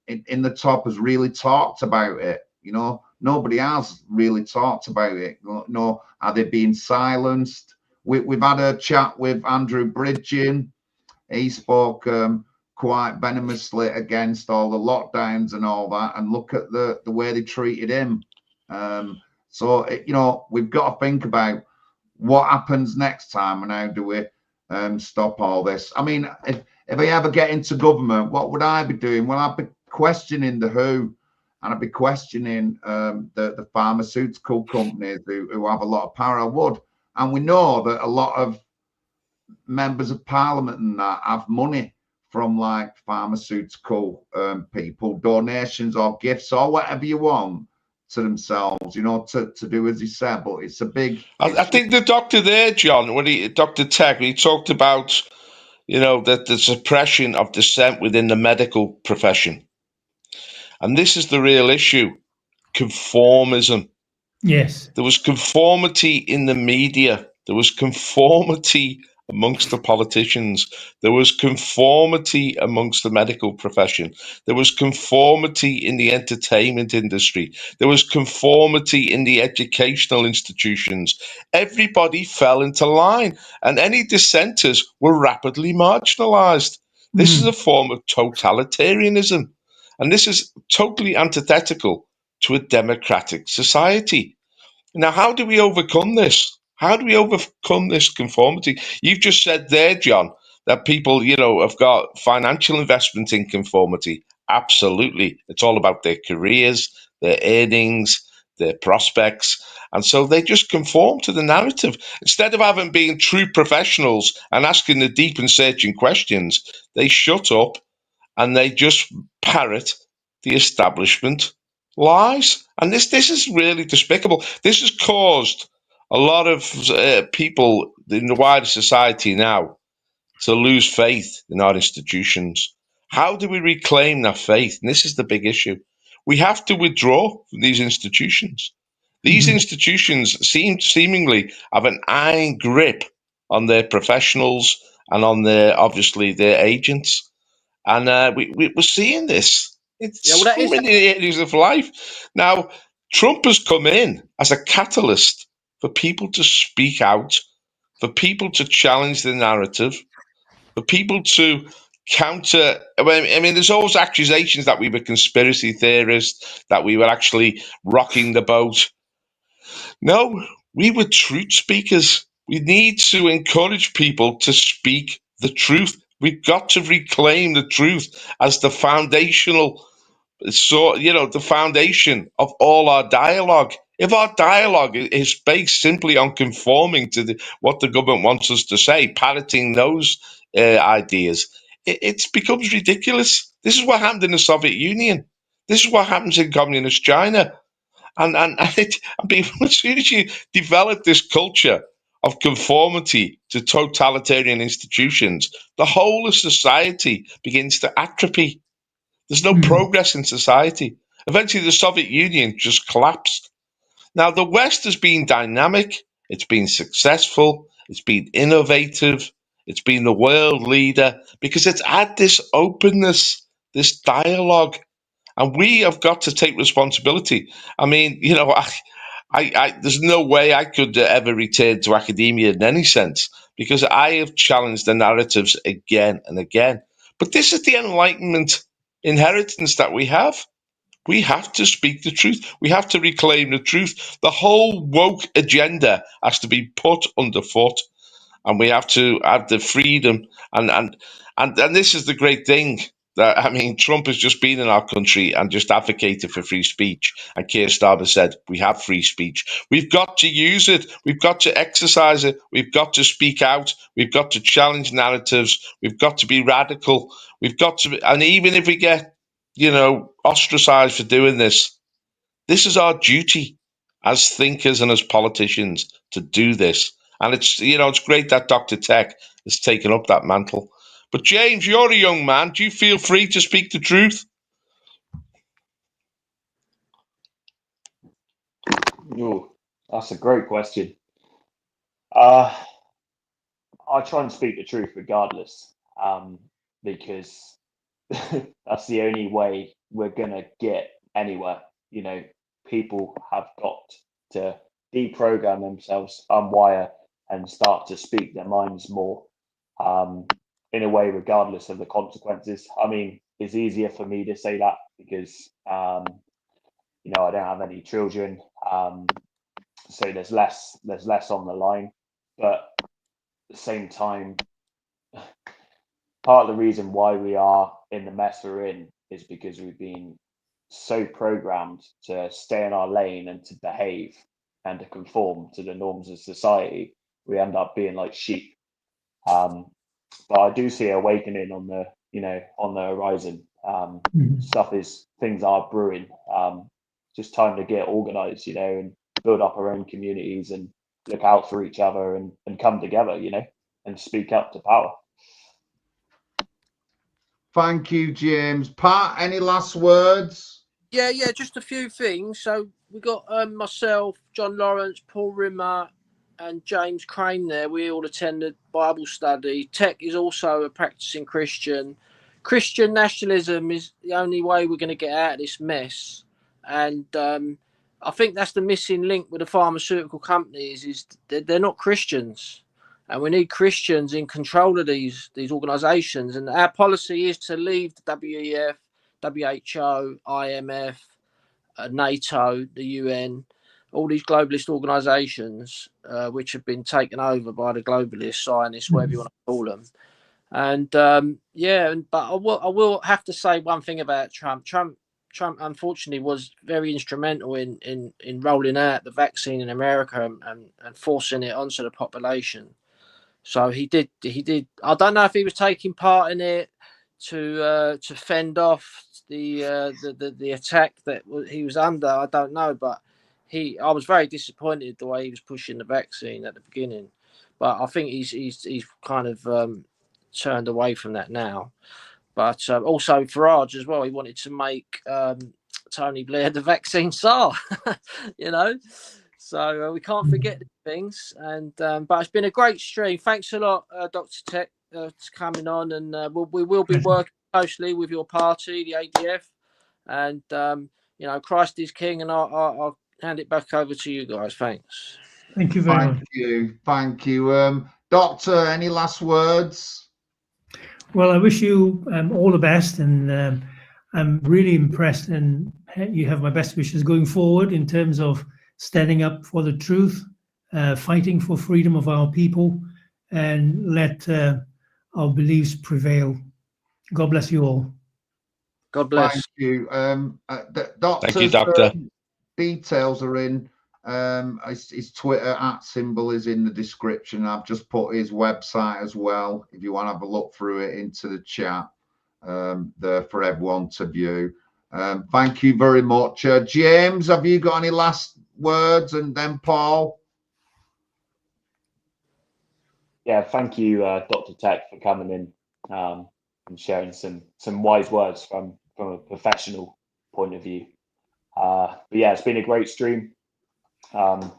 in the top has really talked about it. You know, nobody has really talked about it. No, are they being silenced? We've had a chat with Andrew Bridgen. He spoke quite venomously against all the lockdowns and all that, and look at the way they treated him. So, you know, we've got to think about what happens next time and how do we stop all this. I mean, if I ever get into government, what would I be doing? Well, I'd be questioning the WHO, and I'd be questioning the pharmaceutical companies who have a lot of power. I would. And we know that a lot of members of parliament and that have money from like pharmaceutical people, donations or gifts or whatever you want to themselves, you know, to do as he said. But it's a big. I think the doctor there, John, Dr. Teck, he talked about, you know, that the suppression of dissent within the medical profession. And this is the real issue, conformism. Yes. There was conformity in the media. There was conformity amongst the politicians. There was conformity amongst the medical profession. There was conformity in the entertainment industry. There was conformity in the educational institutions. Everybody fell into line, and any dissenters were rapidly marginalized. This is a form of totalitarianism, and this is totally antithetical to a democratic society. Now, how do we overcome this? How do we overcome this conformity? You've just said there, John, that people, you know, have got financial investment in conformity. Absolutely. It's all about their careers, their earnings, their prospects. And so they just conform to the narrative. Instead of having been true professionals and asking the deep and searching questions, they shut up and they just parrot the establishment lies. And this is really despicable. This has caused a lot of people in the wider society now to lose faith in our institutions. How do we reclaim that faith? And this is the big issue. We have to withdraw from these institutions. These institutions seemingly have an iron grip on their professionals and on obviously their agents. And we're seeing this. It's that is many areas of life. Now, Trump has come in as a catalyst for people to speak out, for people to challenge the narrative, for people to counter. I mean, there's always accusations that we were conspiracy theorists, that we were actually rocking the boat. No, we were truth speakers. We need to encourage people to speak the truth. We've got to reclaim the truth as the foundational, the foundation of all our dialogue. If our dialogue is based simply on conforming to what the government wants us to say, parroting those ideas, it becomes ridiculous. This is what happened in the Soviet Union. This is what happens in communist China. And as soon as you develop this culture of conformity to totalitarian institutions, the whole of society begins to atrophy. There's no progress in society. Eventually, the Soviet Union just collapsed. Now, the West has been dynamic, it's been successful, it's been innovative, it's been the world leader because it's had this openness, this dialogue. And we have got to take responsibility. I mean, you know, there's no way I could ever return to academia in any sense, because I have challenged the narratives again and again. But this is the Enlightenment inheritance that we have. We have to speak the truth. We have to reclaim the truth. The whole woke agenda has to be put underfoot, and we have to have the freedom. And this is the great thing. That, I mean, Trump has just been in our country and just advocated for free speech. And Keir Starmer said, we have free speech. We've got to use it. We've got to exercise it. We've got to speak out. We've got to challenge narratives. We've got to be radical. We've got to, and even if we get, you know, ostracized for doing this, this is our duty as thinkers and as politicians to do this. And it's, you know, it's great that Dr. Teck has taken up that mantle. But James, you're a young man. Do you feel free to speak the truth? Ooh, that's a great question. I try and speak the truth regardless, because that's the only way we're gonna get anywhere. You know, people have got to deprogram themselves, unwire, and start to speak their minds more, in a way, regardless of the consequences. I mean, it's easier for me to say that because, you know, I don't have any children, so there's less on the line. But at the same time, part of the reason why we are in the mess we're in is because we've been so programmed to stay in our lane and to behave and to conform to the norms of society. We end up being like sheep. But I do see awakening on the, you know, on the horizon. Things are brewing. Just time to get organized, you know, and build up our own communities and look out for each other and come together, you know, and speak up to power. Thank you, James. Pat, any last words? Yeah, just a few things. So we got myself, John Lawrence, Paul Rimmer, and James Crane there. We all attended Bible study. Teck is also a practicing Christian. Christian nationalism is the only way we're going to get out of this mess. And I think that's the missing link with the pharmaceutical companies, is they're not Christians. And we need Christians in control of these organisations. And our policy is to leave the WEF, WHO, IMF, NATO, the UN, all these globalist organisations, which have been taken over by the globalists, Zionists, whatever you want to call them. And but I will have to say one thing about Trump. Trump, unfortunately, was very instrumental in rolling out the vaccine in America and forcing it onto the population. So he did. I don't know if he was taking part in it to fend off the attack that he was under. I don't know, but I was very disappointed the way he was pushing the vaccine at the beginning. But I think he's kind of turned away from that now. But also Farage as well. He wanted to make Tony Blair the vaccine czar, you know. So we can't forget these things. And but it's been a great stream. Thanks a lot, Dr. Teck, for coming on. And we will be working closely with your party, the ADF. And you know, Christ is King. And I'll hand it back over to you guys. Thanks. Thank you very much. Thank you. Doctor, any last words? Well, I wish you all the best, and I'm really impressed, and you have my best wishes going forward in terms of standing up for the truth, fighting for freedom of our people, and let our beliefs prevail. God bless you all. God bless. Thank you. Thank you, Doctor. Details are in. His Twitter @ is in the description. I've just put his website as well, if you want to have a look through it, into the chat there for everyone to view. Thank you very much. James, have you got any last words? And then Paul. Yeah, thank you, Dr. Teck, for coming in and sharing some wise words from a professional point of view. But yeah, it's been a great stream. So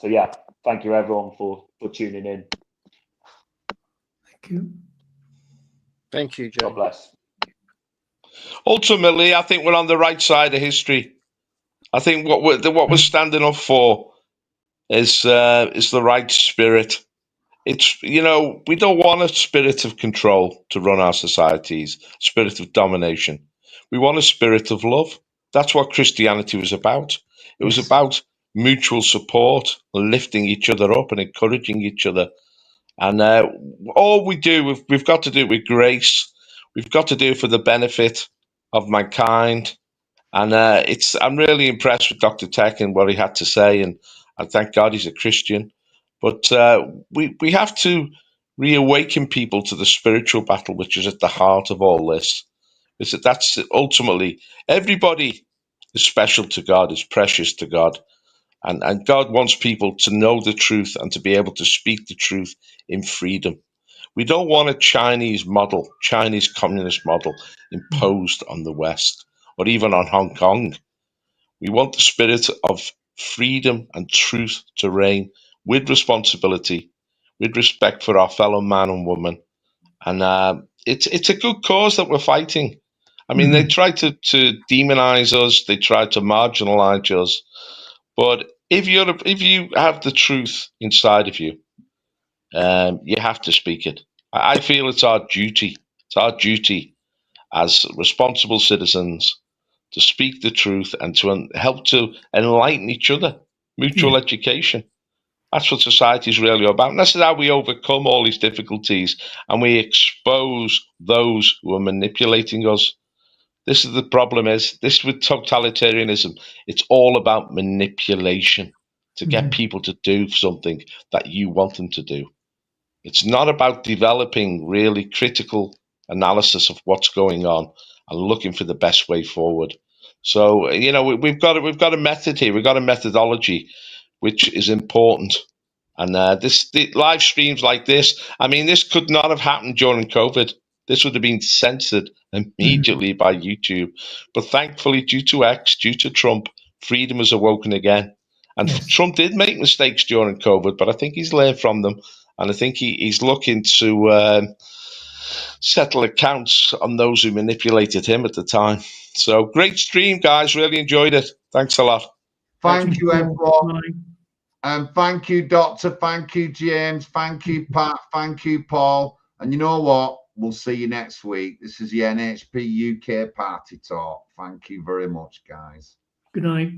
yeah, thank you everyone for tuning in. Thank you. Thank you, Joe. God bless. Ultimately, I think we're on the right side of history. I think what we're standing up for is the right spirit. It's, you know, we don't want a spirit of control to run our societies, spirit of domination. We want a spirit of love. That's what Christianity was about. It was about mutual support, lifting each other up and encouraging each other. And all we do, we've got to do it with grace. We've got to do it for the benefit of mankind. And I'm really impressed with Dr. Teck and what he had to say. And I thank God he's a Christian. But we have to reawaken people to the spiritual battle, which is at the heart of all this. Is that's ultimately, everybody is special to God, is precious to God. And God wants people to know the truth and to be able to speak the truth in freedom. We don't want a Chinese model, Chinese communist model imposed on the West or even on Hong Kong. We want the spirit of freedom and truth to reign with responsibility, with respect for our fellow man and woman. And it's a good cause that we're fighting. I mean, they try to demonize us, they try to marginalize us, but if you have the truth inside of you, you have to speak it. I feel it's our duty. It's our duty as responsible citizens to speak the truth and to help to enlighten each other. Mutual education. That's what society is really about. And this is how we overcome all these difficulties and we expose those who are manipulating us. This is the problem is, this with totalitarianism, it's all about manipulation to get people to do something that you want them to do. It's not about developing really critical analysis of what's going on and looking for the best way forward. So, you know, we've got a method here. We've got a methodology, which is important. And the live streams like this, I mean, this could not have happened during COVID. This would have been censored immediately by YouTube. But thankfully, due to X, due to Trump, freedom has awoken again. And Trump did make mistakes during COVID, but I think he's learned from them. And I think he's looking to settle accounts on those who manipulated him at the time. So great stream, guys. Really enjoyed it. Thanks a lot. Thank you, everyone. Thank you, Doctor. Thank you, James. Thank you, Pat. Thank you, Paul. And you know what? We'll see you next week. This is the NHP UK Party Talk. Thank you very much, guys. Good night.